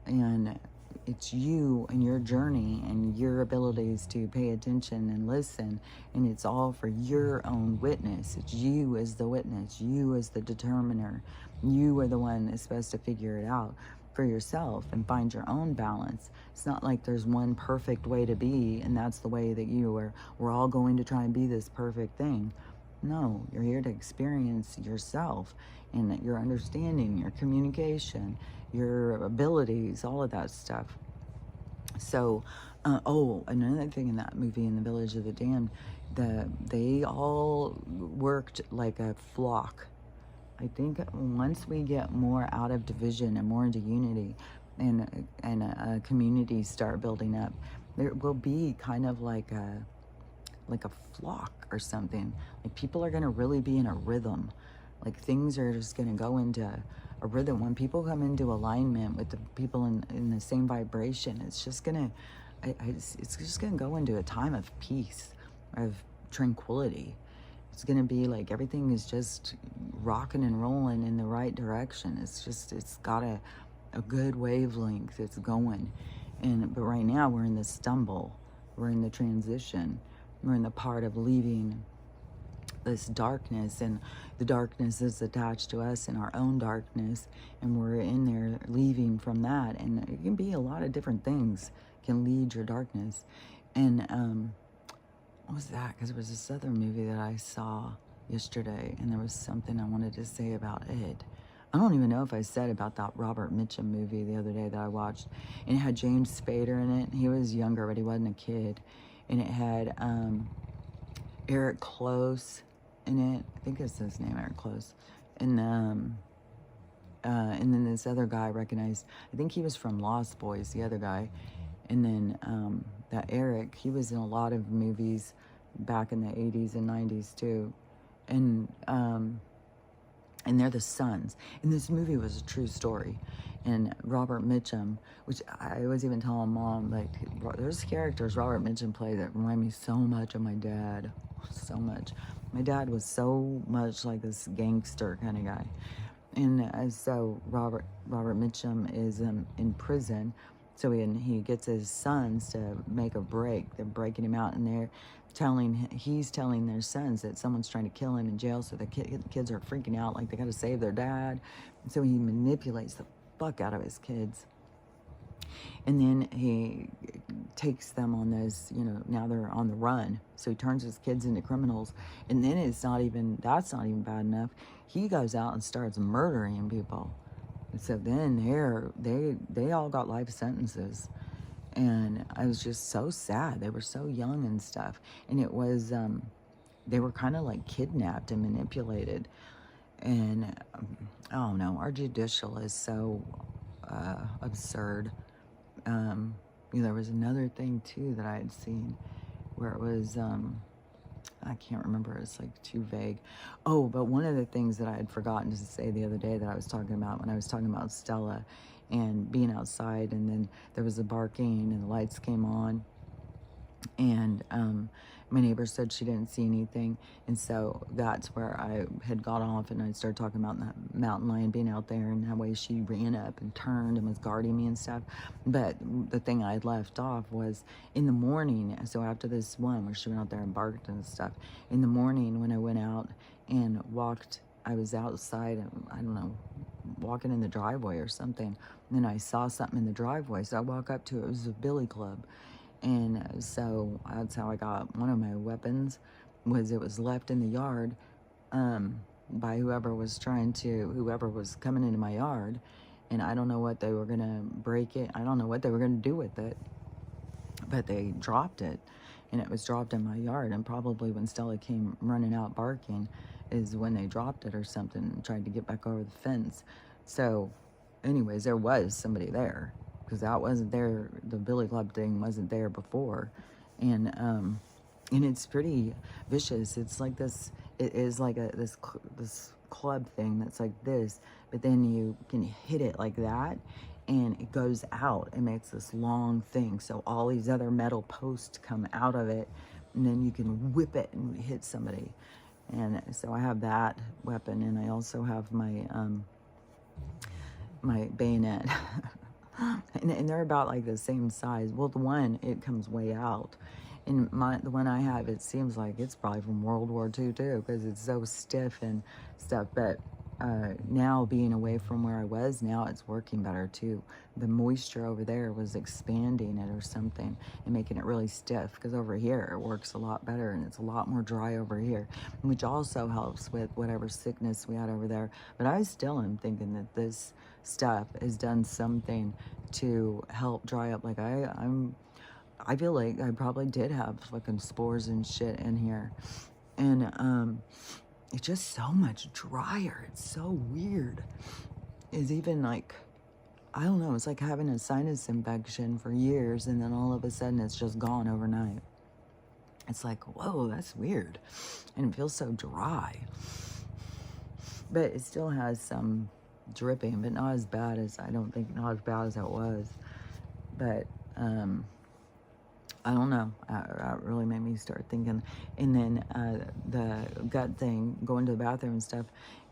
And it's you and your journey and your abilities to pay attention and listen, and it's all for your own witness. It's you as the witness, you as the determiner. You are the one that's supposed to figure it out for yourself and find your own balance. It's not like there's one perfect way to be, and that's the way that we're all going to try and be this perfect thing. No, you're here to experience yourself and your understanding, your communication, your abilities, all of that stuff. So, another thing in that movie, In the Village of the Damned, they all worked like a flock. I think once we get more out of division and more into unity, and communities start building up, there will be kind of like a flock or something. Like people are going to really be in a rhythm. Like things are just going to go into a rhythm. When people come into alignment with the people in the same vibration, it's just going to, it's just going to go into a time of peace, of tranquility. It's going to be like everything is just rocking and rolling in the right direction. It's got a good wavelength. It's going. But right now we're in the stumble. We're in the transition. We're in the part of leaving this darkness, and the darkness is attached to us in our own darkness, and we're in there leaving from that. And it can be a lot of different things can lead your darkness. And what was that? Because it was this other movie that I saw yesterday, and there was something I wanted to say about it. I don't even know if I said about that Robert Mitchum movie the other day that I watched, and it had James Spader in it. He was younger, but he wasn't a kid. And it had Eric Close in it. I think it's his name, Eric Close. And then this other guy I recognized. I think he was from Lost Boys, the other guy. And then that Eric, he was in a lot of movies back in the 80s and 90s too. And they're the sons. And this movie was a true story. And Robert Mitchum, which I was even telling Mom, like, there's characters Robert Mitchum played that remind me so much of my dad. So much. My dad was so much like this gangster kind of guy. And so Robert Mitchum is in prison. So he gets his sons to make a break. They're breaking him out, and he's telling their sons that someone's trying to kill him in jail. So the kids are freaking out, like they got to save their dad. And so he manipulates the fuck out of his kids. And then he takes them on this, now they're on the run. So he turns his kids into criminals. And then that's not even bad enough. He goes out and starts murdering people. So then they all got life sentences. And I was just so sad. They were so young and stuff. And it was, they were kind of like kidnapped and manipulated. And I don't know, our judicial is so absurd. There was another thing too that I had seen where it was, I can't remember, it's like too vague. Oh, but one of the things that I had forgotten to say the other day that I was talking about when I was talking about Stella and being outside, and then there was a barking and the lights came on, And my neighbor said she didn't see anything. And so that's where I had got off, and I started talking about that mountain lion being out there and how way she ran up and turned and was guarding me and stuff. But the thing I had left off was in the morning. So after this one where she went out there and barked and stuff, in the morning when I went out and walked, I was outside, and I don't know, walking in the driveway or something. And then I saw something in the driveway. So I walk up to it. It was a billy club. And so that's how I got one of my weapons. Was it was left in the yard by whoever was coming into my yard. And I don't know what they were going to break it. I don't know what they were going to do with it. But they dropped it. And it was dropped in my yard. And probably when Stella came running out barking is when they dropped it or something and tried to get back over the fence. So anyways, there was somebody there. Because that wasn't there, the billy club thing wasn't there before. And it's pretty vicious. It's like this, it is like this club thing that's like this, but then you can hit it like that, and it goes out and makes this long thing. So all these other metal posts come out of it, and then you can whip it and hit somebody. And so I have that weapon, and I also have my my bayonet. And they're about like the same size. Well, the one, it comes way out. And the one I have, it seems like it's probably from World War II too, because it's so stiff and stuff. But now being away from where I was, now it's working better too. The moisture over there was expanding it or something and making it really stiff, because over here it works a lot better and it's a lot more dry over here, which also helps with whatever sickness we had over there. But I still am thinking that this stuff has done something to help dry up. Like I feel like I probably did have fucking spores and shit in here. And it's just so much drier. It's so weird. It's even like, I don't know, it's like having a sinus infection for years and then all of a sudden it's just gone overnight. It's like, whoa, that's weird. And it feels so dry. But it still has some dripping, but not as bad as it was. But I don't know. That really made me start thinking. And then the gut thing, going to the bathroom and stuff,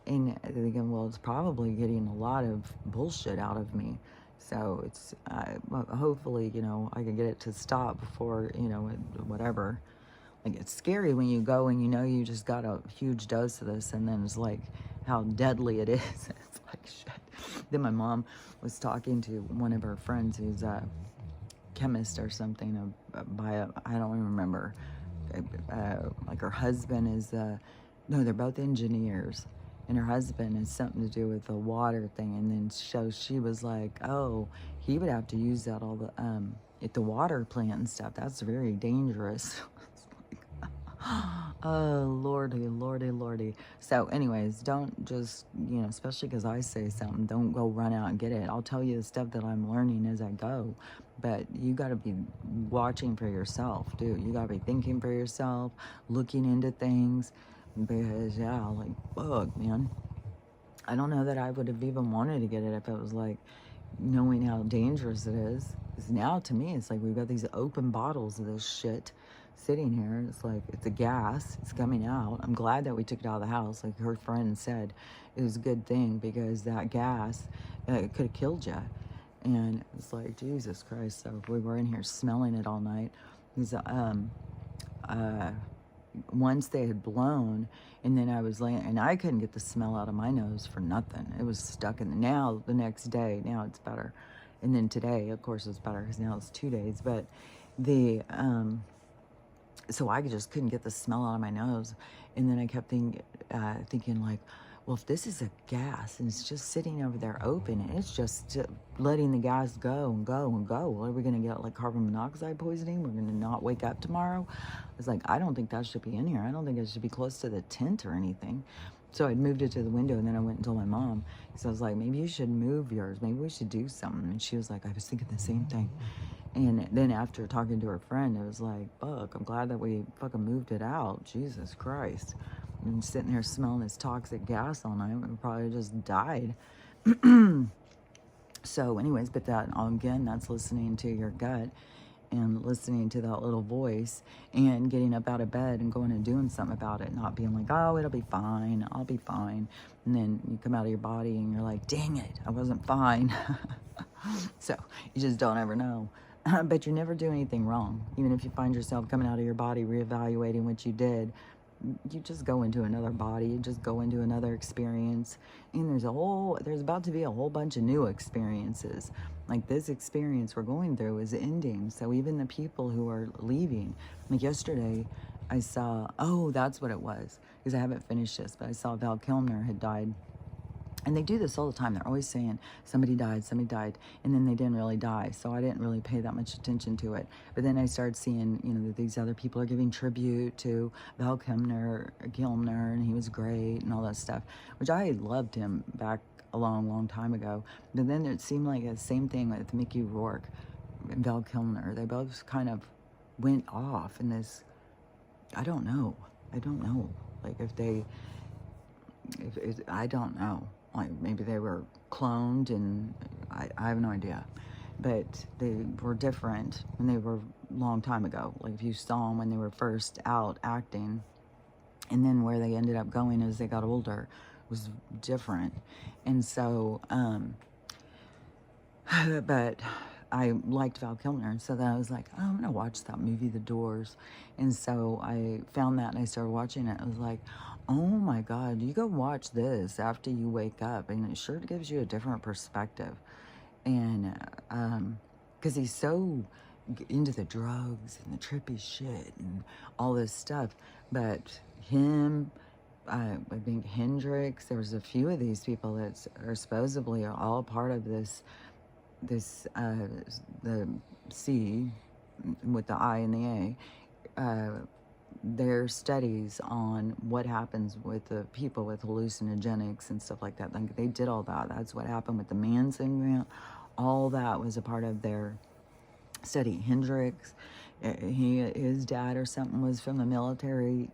and thinking, well, it's probably getting a lot of bullshit out of me. So it's hopefully, I can get it to stop before, whatever. Like, it's scary when you go and you just got a huge dose of this, and then it's like how deadly it is. It's like shit. Then my mom was talking to one of her friends who's a chemist or something, I don't even remember. Like her husband is, no, they're both engineers, and her husband is something to do with the water thing. And then so she was like, oh, he would have to use that all the at the water plant and stuff. That's very dangerous. Oh, lordy. So anyways, don't just, especially because I say something, don't go run out and get it. I'll tell you the stuff that I'm learning as I go, but you got to be watching for yourself, dude. You got to be thinking for yourself, looking into things, because like, fuck, man. I don't know that I would have even wanted to get it if it was like knowing how dangerous it is. Because now to me, it's like we've got these open bottles of this shit sitting here. It's like, it's a gas, it's coming out. I'm glad that we took it out of the house. Like her friend said, it was a good thing, because that gas could have killed you. And it's like, Jesus Christ. So we were in here smelling it all night. Because once they had blown, and then I was laying, and I couldn't get the smell out of my nose for nothing. It was stuck in now the next day, now it's better. And then today, of course, it's better, because now it's 2 days. But the so I just couldn't get the smell out of my nose. And then I kept thinking like, well, if this is a gas and it's just sitting over there open, and it's just letting the gas go and go and go, well, are we going to get like carbon monoxide poisoning? We're going to not wake up tomorrow? It's like, I don't think that should be in here. I don't think it should be close to the tent or anything. So I moved it to the window, and then I went and told my mom. So I was like, maybe you should move yours. Maybe we should do something. And she was like, I was thinking the same thing. And then after talking to her friend, it was like, fuck, I'm glad that we fucking moved it out. Jesus Christ. And sitting there smelling this toxic gas all night, we probably just died. So anyways, but that, again, that's listening to your gut. and listening to that little voice and getting up out of bed and going and doing something about it, not being like, oh, it'll be fine, I'll be fine. And then you come out of your body and you're like, dang it, I wasn't fine. So you just don't ever know. But you never do anything wrong. Even if you find yourself coming out of your body, reevaluating what you did, you just go into another body, you just go into another experience, and there's about to be a whole bunch of new experiences. Like this experience we're going through is ending, so even the people who are leaving, like yesterday I saw, oh, that's what it was, because I haven't finished this, but I saw Val Kilmer had died. And they do this all the time. They're always saying somebody died, and then they didn't really die. So I didn't really pay that much attention to it. But then I started seeing, that these other people are giving tribute to Val Kilmer, and he was great and all that stuff, which I loved him back a long, long time ago. But then it seemed like the same thing with Mickey Rourke and Val Kilmer. They both kind of went off in this, I don't know. Like I don't know. Like maybe they were cloned, and I have no idea. But they were different when they were a long time ago. Like if you saw them when they were first out acting, and then where they ended up going as they got older was different. And so, but I liked Val Kilmer, and so then I was like, oh, I'm gonna watch that movie, The Doors. And so I found that and I started watching it. I was like, oh my God, you go watch this after you wake up, and it sure gives you a different perspective. And because he's so into the drugs and the trippy shit and all this stuff, but him, I think Hendrix, there was a few of these people that are supposedly all part of this the C with the I and the A, their studies on what happens with the people with hallucinogenics and stuff like that. Like they did all that. That's what happened with the Manson grant. All that was a part of their study. Hendrix, his dad or something was from the military.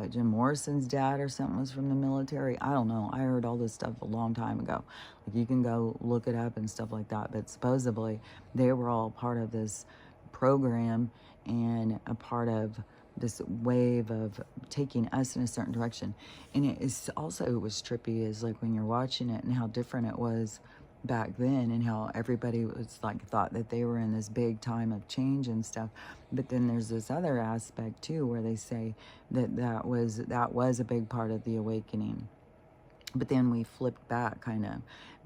Jim Morrison's dad or something was from the military. I don't know. I heard all this stuff a long time ago. Like you can go look it up and stuff like that. But supposedly they were all part of this program and a part of this wave of taking us in a certain direction. And it is also, it was trippy is like when you're watching it and how different it was back then, and how everybody was like thought that they were in this big time of change and stuff. But then there's this other aspect too where they say that was a big part of the awakening. But then we flipped back kind of,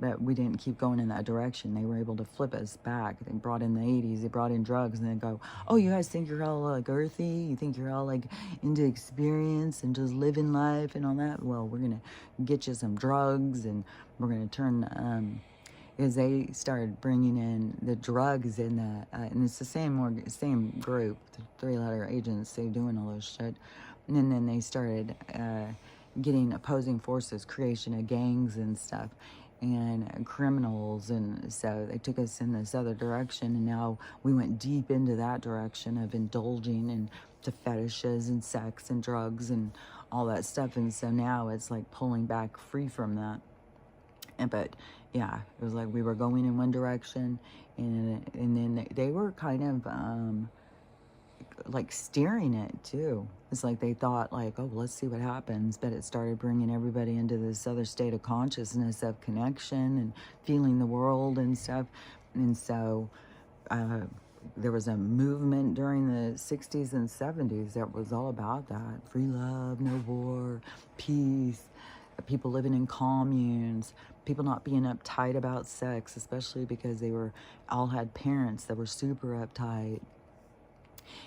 but we didn't keep going in that direction. They were able to flip us back. They brought in the 80s, they brought in drugs, and then go, oh, you guys think you're all like earthy? You think you're all like into experience and just living life and all that? Well, we're going to get you some drugs, and we're going to turn, is they started bringing in the drugs in the, and it's the same group, the three-letter agency doing all this shit. And then they started getting opposing forces, creation of gangs and stuff, and criminals. And so they took us in this other direction, and now we went deep into that direction of indulging into fetishes and sex and drugs and all that stuff. And so now it's like pulling back free from that. But yeah, it was like we were going in one direction, and then they were kind of like steering it too. It's like they thought like, oh, let's see what happens. But it started bringing everybody into this other state of consciousness of connection and feeling the world and stuff. And so there was a movement during the 60s and 70s that was all about that. Free love, no war, peace, people living in communes, people not being uptight about sex, especially because they were all had parents that were super uptight.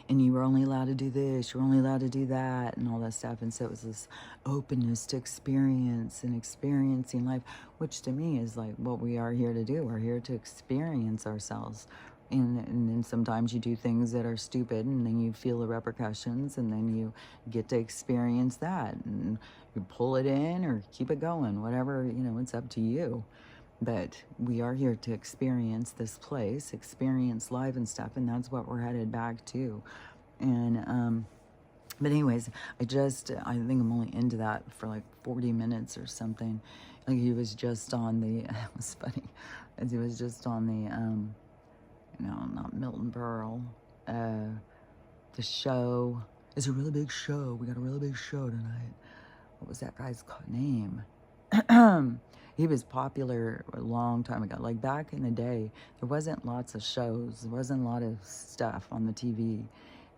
And you were only allowed to do this, you were only allowed to do that, and all that stuff. And so it was this openness to experience and experiencing life, which to me is like what we are here to do. We're here to experience ourselves. And then sometimes you do things that are stupid, and then you feel the repercussions, and then you get to experience that. And you pull it in or keep it going, whatever, it's up to you. But we are here to experience this place, experience life and stuff, and that's what we're headed back to. And but anyways, I think I'm only into that for like 40 minutes or something. Like he was just on the, it was funny, as he was just on the, not Milton Berle, The show is a really big show. We got a really big show tonight. What was that guy's name? He was popular a long time ago. Like back in the day, there wasn't lots of shows. There wasn't a lot of stuff on the TV.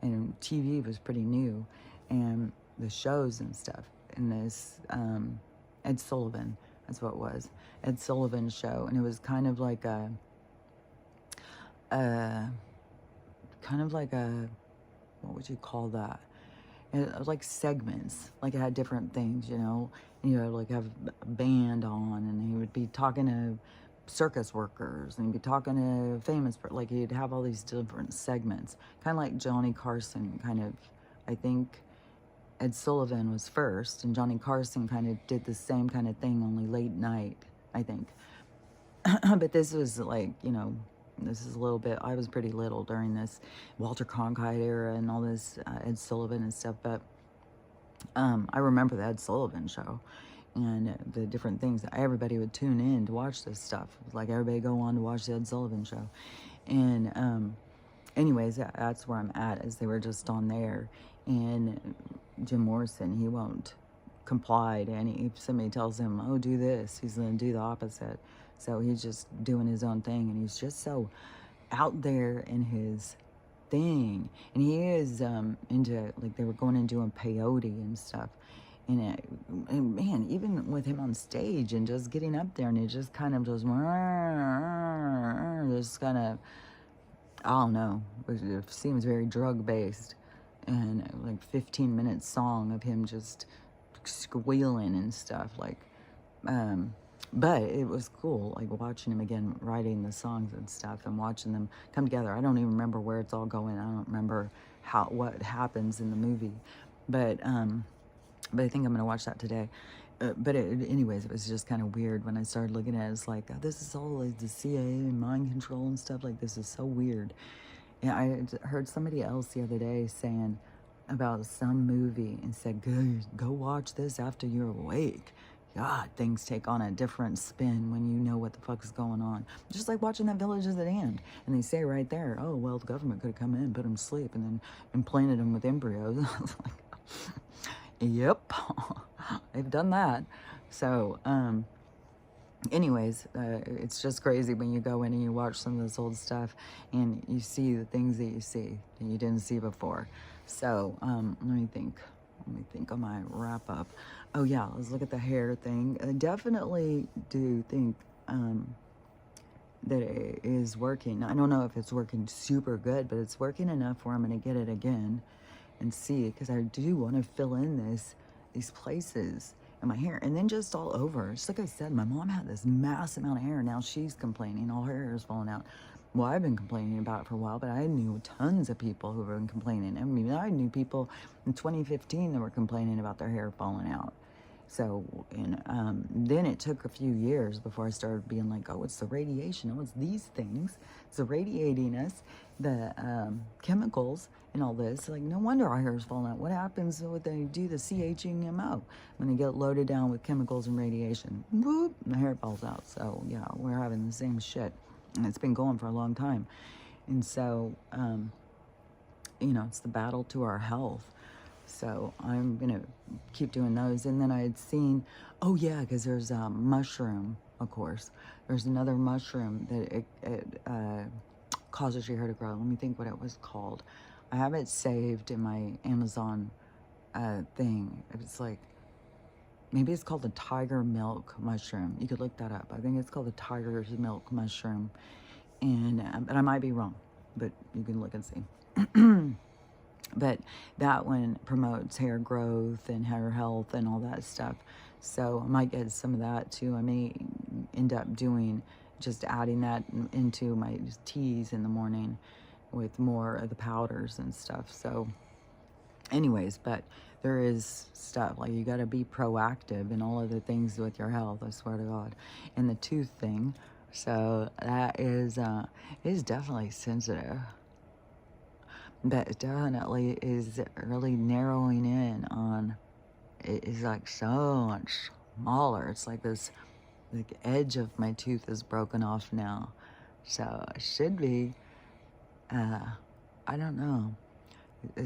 And TV was pretty new. And the shows and stuff. And this, Ed Sullivan, that's what it was. Ed Sullivan's show. And it was kind of like a what would you call that? It was like segments, like it had different things, you know, like have a band on, and he would be talking to circus workers, and he'd be talking to famous, like he'd have all these different segments, kind of like Johnny Carson, kind of. I think Ed Sullivan was first, and Johnny Carson kind of did the same kind of thing, only late night, I think. But this was like, this is a little bit, I was pretty little during this Walter Cronkite era and all this Ed Sullivan and stuff, but I remember the Ed Sullivan show and the different things. Everybody would tune in to watch this stuff. Like everybody go on to watch the Ed Sullivan show. And anyways, that's where I'm at, is they were just on there. And Jim Morrison, he won't comply to any, if somebody tells him, oh, do this, he's going to do the opposite. So he's just doing his own thing, and he's just so out there in his thing. And he is into, like, they were going and doing peyote and stuff. And man, even with him on stage and just getting up there, and it just kind of just kind of, I don't know, it seems very drug-based. And like 15-minute song of him just squealing and stuff, like, but it was cool, like watching him again, writing the songs and stuff, and watching them come together. I don't even remember where it's all going. I don't remember what happens in the movie, but I think I'm gonna watch that today. But anyways, it was just kind of weird when I started looking at it. It's like, oh, this is all like the CIA and mind control and stuff. Like, this is so weird. And I heard somebody else the other day saying about some movie and said, go watch this after you're awake. God, things take on a different spin when you know what the fuck is going on. Just like watching that Village of the Damned. And they say right there, oh, well, the government could have come in, put him to sleep, and then implanted him with embryos. I was like, yep, they've done that. So, anyways, it's just crazy when you go in and you watch some of this old stuff and you see the things that you see that you didn't see before. So, let me think on my wrap up. Oh yeah, let's look at the hair thing. I definitely do think that it is working. I don't know if it's working super good, but it's working enough where I'm going to get it again and see, because I do want to fill in these places in my hair, and then just all over. Just like I said, my mom had this massive amount of hair. Now she's complaining all her hair is falling out. Well, I've been complaining about it for a while, but I knew tons of people who were complaining. I mean, I knew people in 2015 that were complaining about their hair falling out. So, and then it took a few years before I started being like, oh, it's the radiation. Oh, it's these things. It's the radiating us, the chemicals and all this. Like, no wonder our hair is falling out. What happens when they do the CHMO? When they get loaded down with chemicals and radiation, whoop, the hair falls out. So, yeah, we're having the same shit. And it's been going for a long time. And so, it's the battle to our health. So I'm going to keep doing those. And then I had seen, oh yeah, because there's a mushroom, of course. There's another mushroom that it causes your hair to grow. Let me think what it was called. I have it saved in my Amazon thing. It's like, maybe it's called the tiger milk mushroom. You could look that up. I think it's called the tiger's milk mushroom. And but I might be wrong, but you can look and see. But that one promotes hair growth and hair health and all that stuff. So I might get some of that too. I may end up just adding that into my teas in the morning with more of the powders and stuff. So anyways, but there is stuff, like you got to be proactive in all of the things with your health, I swear to God. And the tooth thing, so that is definitely sensitive. But it definitely is really narrowing in on, it is like so much smaller. It's like this, like edge of my tooth is broken off now. So it should be I don't know.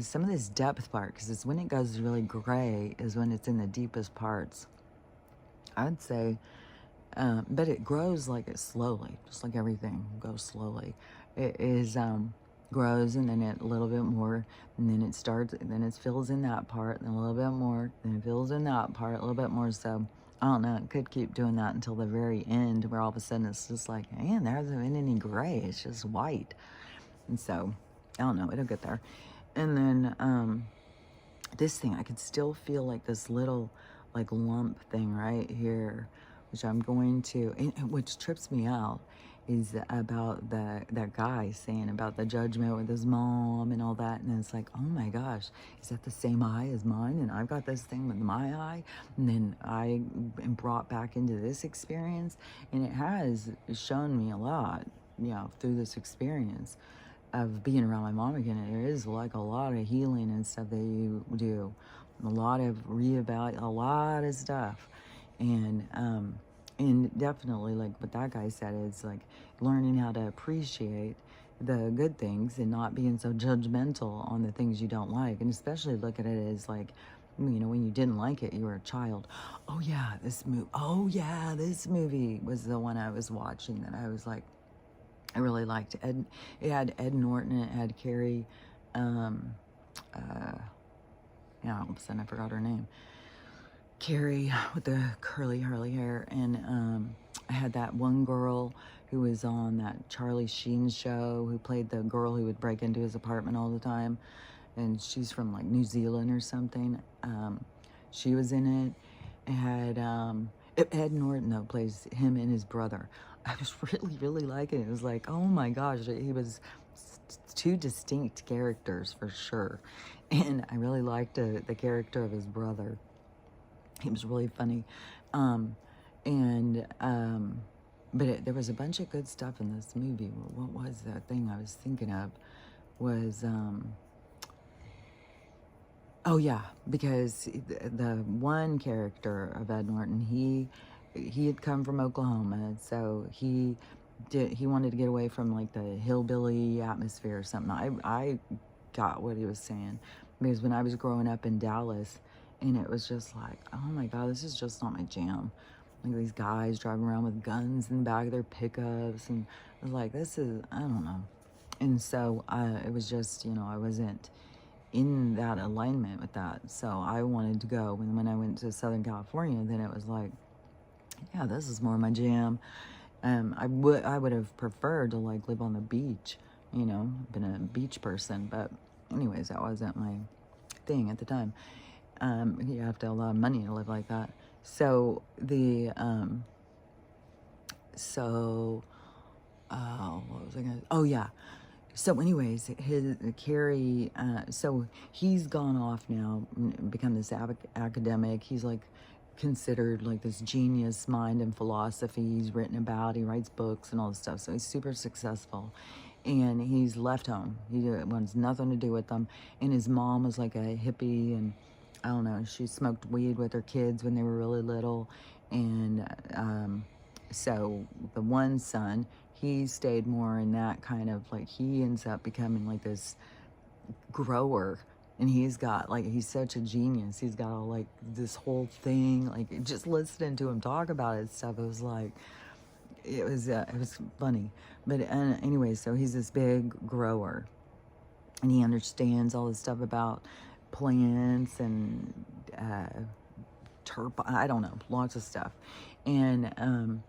Some of this depth part, because it's when it goes really gray is when it's in the deepest parts. I'd say, but it grows like it slowly, just like everything goes slowly. It is grows, and then it a little bit more, and then it starts, and then it fills in that part, and a little bit more, then it fills in that part a little bit more. So I don't know. It could keep doing that until the very end, where all of a sudden it's just like, man, there hasn't been any gray. It's just white. And so I don't know. It'll get there. And then this thing, I could still feel like this little like lump thing right here, which I'm going to, and which trips me out, is about that guy saying about the judgment with his mom and all that. And it's like, oh my gosh, is that the same eye as mine? And I've got this thing with my eye. And then I am brought back into this experience, and it has shown me a lot, you know, through this experience of being around my mom again. And there is like a lot of healing and stuff that you do, a lot of reevaluate, a lot of stuff. And definitely, like what that guy said, is like learning how to appreciate the good things and not being so judgmental on the things you don't like. And especially look at it as like, you know, when you didn't like it, you were a child. Oh yeah, this movie was the one I was watching that I was like, I really liked. It had Ed Norton, it had Carrie, yeah, all of a sudden I forgot her name. Carrie with the curly hair, and I had that one girl who was on that Charlie Sheen show, who played the girl who would break into his apartment all the time, and she's from like New Zealand or something. She was in it. It had Ed Norton, though, plays him and his brother. I was really liking it. It was like, oh my gosh, he was two distinct characters for sure. And I really liked the character of his brother. He was really funny. There was a bunch of good stuff in this movie. What was the thing I was thinking of? Was, oh yeah, because the one character of Ed Norton, he had come from Oklahoma, so he wanted to get away from like the hillbilly atmosphere or something. I got what he was saying, because when I was growing up in Dallas, and it was just like, oh my God, this is just not my jam. Like these guys driving around with guns in the back of their pickups, and I was like, this is, I don't know. And so it was just, you know, I wasn't in that alignment with that. So I wanted to go. And when I went to Southern California, then it was like, yeah, this is more my jam. I would have preferred to like live on the beach, you know, been a beach person. But anyways, that wasn't my thing at the time. You have to have a lot of money to live like that. So what was I gonna, oh yeah. So anyways, Carrie, so he's gone off now, become this academic. He's like considered like this genius mind in philosophy. He's written about, he writes books and all this stuff. So he's super successful. And he's left home. He wants nothing to do with them. And his mom was like a hippie, and I don't know, she smoked weed with her kids when they were really little. And so the one son, he stayed more in that kind of like, he ends up becoming like this grower, and he's got like, he's such a genius. He's got all like this whole thing, like just listening to him talk about it stuff, it was like, it was funny. But anyway, so he's this big grower, and he understands all this stuff about plants and I don't know, lots of stuff. And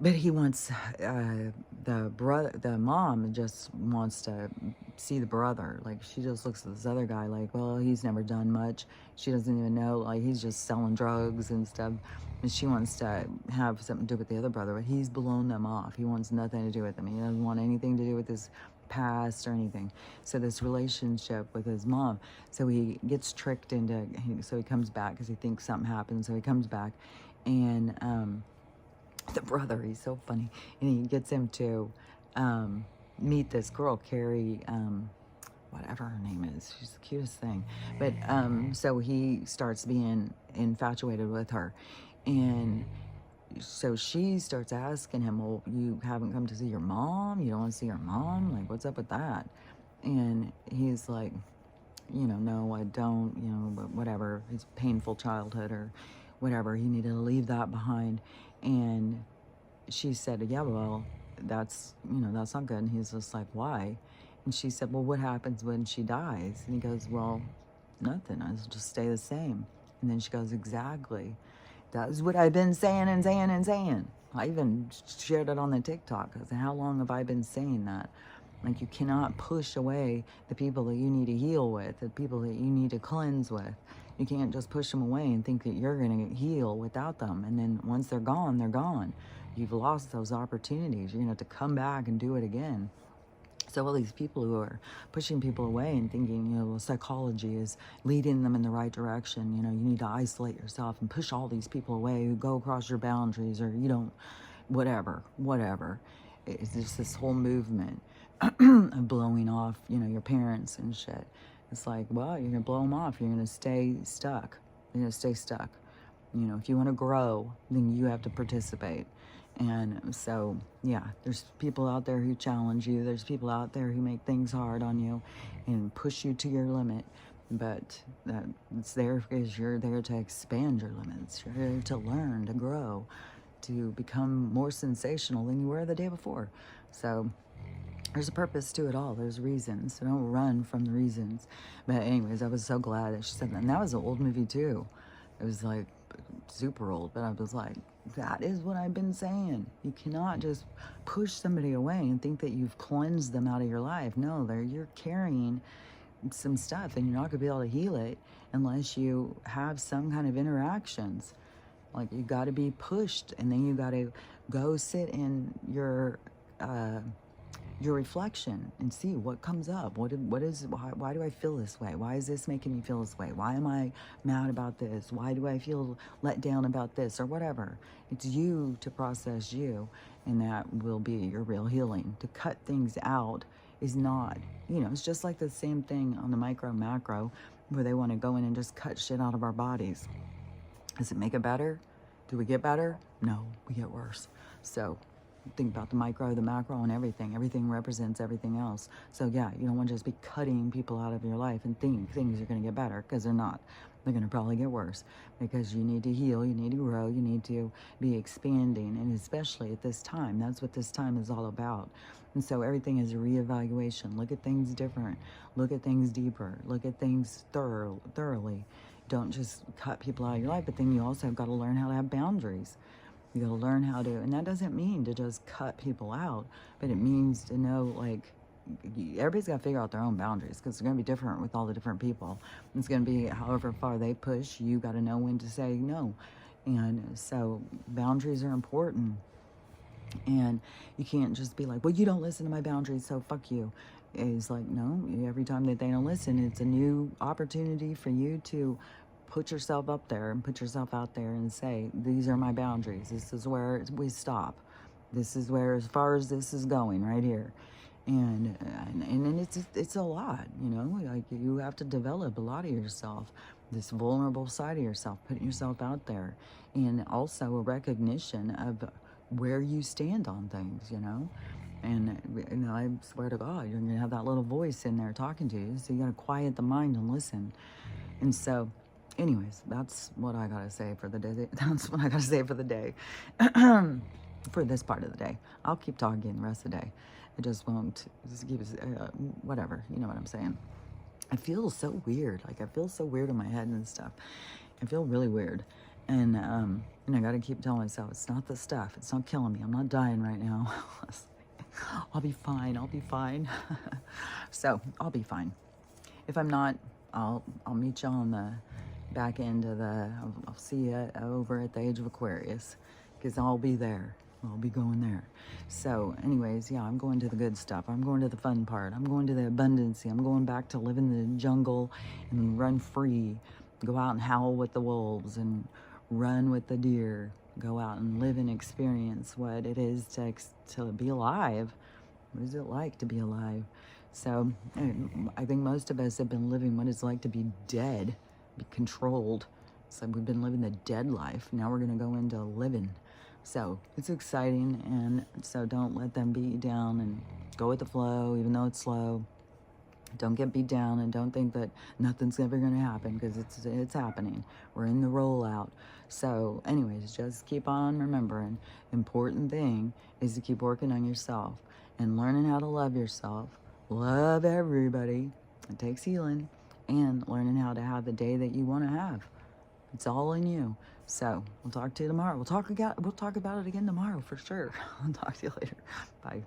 but he wants the mom just wants to see the brother. Like she just looks at this other guy like, well, he's never done much. She doesn't even know, like he's just selling drugs and stuff. And she wants to have something to do with the other brother, but he's blown them off. He wants nothing to do with them. He doesn't want anything to do with his past or anything. So this relationship with his mom, so he gets tricked into, so he comes back because he thinks something happened. So he comes back, and the brother, he's so funny, and he gets him to meet this girl, Carrie, whatever her name is. She's the cutest thing. But so he starts being infatuated with her, and so she starts asking him, well, you haven't come to see your mom? You don't want to see your mom? Like, what's up with that? And he's like, no, I don't, but whatever. His painful childhood or whatever. He needed to leave that behind. And she said, yeah, well, that's not good. And he's just like, why? And she said, well, what happens when she dies? And he goes, well, nothing. I just stay the same. And then she goes, exactly. That's what I've been saying and saying and saying. I even shared it on the TikTok. I said, how long have I been saying that? Like, you cannot push away the people that you need to heal with, the people that you need to cleanse with. You can't just push them away and think that you're going to heal without them. And then once they're gone, they're gone. You've lost those opportunities. You're going to have to come back and do it again. So all these people who are pushing people away and thinking, well, psychology is leading them in the right direction. You need to isolate yourself and push all these people away who go across your boundaries, or you don't, whatever. It's just this whole movement of blowing off, your parents and shit. It's like, well, you're going to blow them off. You're going to stay stuck. You're going to stay stuck. If you want to grow, then you have to participate. And so, yeah, there's people out there who challenge you. There's people out there who make things hard on you and push you to your limit. But it's there because you're there to expand your limits. You're there to learn, to grow, to become more sensational than you were the day before. So there's a purpose to it all. There's reasons. So don't run from the reasons. But anyways, I was so glad that she said that. And that was an old movie too. It was like super old, but I was like, that is what I've been saying. You cannot just push somebody away and think that you've cleansed them out of your life. No, you're carrying some stuff, and you're not going to be able to heal it unless you have some kind of interactions. Like, you got to be pushed, and then you got to go sit in your reflection and see what comes up. Why do I feel this way? Why is this making me feel this way? Why am I mad about this? Why do I feel let down about this, or whatever? It's you to process you, and that will be your real healing. To cut things out is not, it's just like the same thing on the micro macro, where they want to go in and just cut shit out of our bodies. Does it make it better? Do we get better? No, we get worse. So think about the micro, the macro, and everything. Everything represents everything else. So yeah, you don't want to just be cutting people out of your life and think things are going to get better, because they're not. They're going to probably get worse, because you need to heal, you need to grow, you need to be expanding, and especially at this time. That's what this time is all about. And so everything is a reevaluation. Look at things different. Look at things deeper. Look at things thoroughly. Don't just cut people out of your life, but then you also have got to learn how to have boundaries. You got to learn how to, and that doesn't mean to just cut people out, but it means to know, like, everybody's got to figure out their own boundaries, because they're going to be different with all the different people. It's going to be however far they push. You got to know when to say no. And so boundaries are important. And you can't just be like, well, you don't listen to my boundaries, so fuck you. It's like, no, every time that they don't listen, it's a new opportunity for you to put yourself up there and put yourself out there and say, these are my boundaries. This is where we stop. This is where, as far as this is going, right here. And it's a lot, like, you have to develop a lot of yourself, this vulnerable side of yourself, putting yourself out there, and also a recognition of where you stand on things, And I swear to God, you're going to have that little voice in there talking to you, so you got to quiet the mind and listen. And so, anyways, that's what I got to say for the day. That's what I got to say for the day. For this part of the day. I'll keep talking the rest of the day. It just won't. Just keep whatever. You know what I'm saying? I feel so weird. Like, I feel so weird in my head and stuff. I feel really weird. And I got to keep telling myself, it's not the stuff. It's not killing me. I'm not dying right now. I'll be fine. I'll be fine. So I'll be fine. If I'm not, I'll meet you on the back end of I'll see you over at the Age of Aquarius, because I'll be there. I'll be going there. So anyways, yeah, I'm going to the good stuff. I'm going to the fun part. I'm going to the abundancy. I'm going back to live in the jungle and run free. Go out and howl with the wolves and run with the deer. Go out and live and experience what it is to be alive. What is it like to be alive? So I think most of us have been living what it's like to be dead, be controlled. It's like we've been living the dead life. Now we're going to go into living. So it's exciting, and so don't let them beat you down, and go with the flow, even though it's slow. Don't get beat down, and don't think that nothing's ever going to happen, because it's happening. We're in the rollout. So anyways, just keep on remembering, important thing is to keep working on yourself and learning how to love yourself. Love everybody. It takes healing, and learning how to have the day that you want to have. It's all in you. So we'll talk to you tomorrow. We'll talk about it again tomorrow for sure. I'll talk to you later. Bye.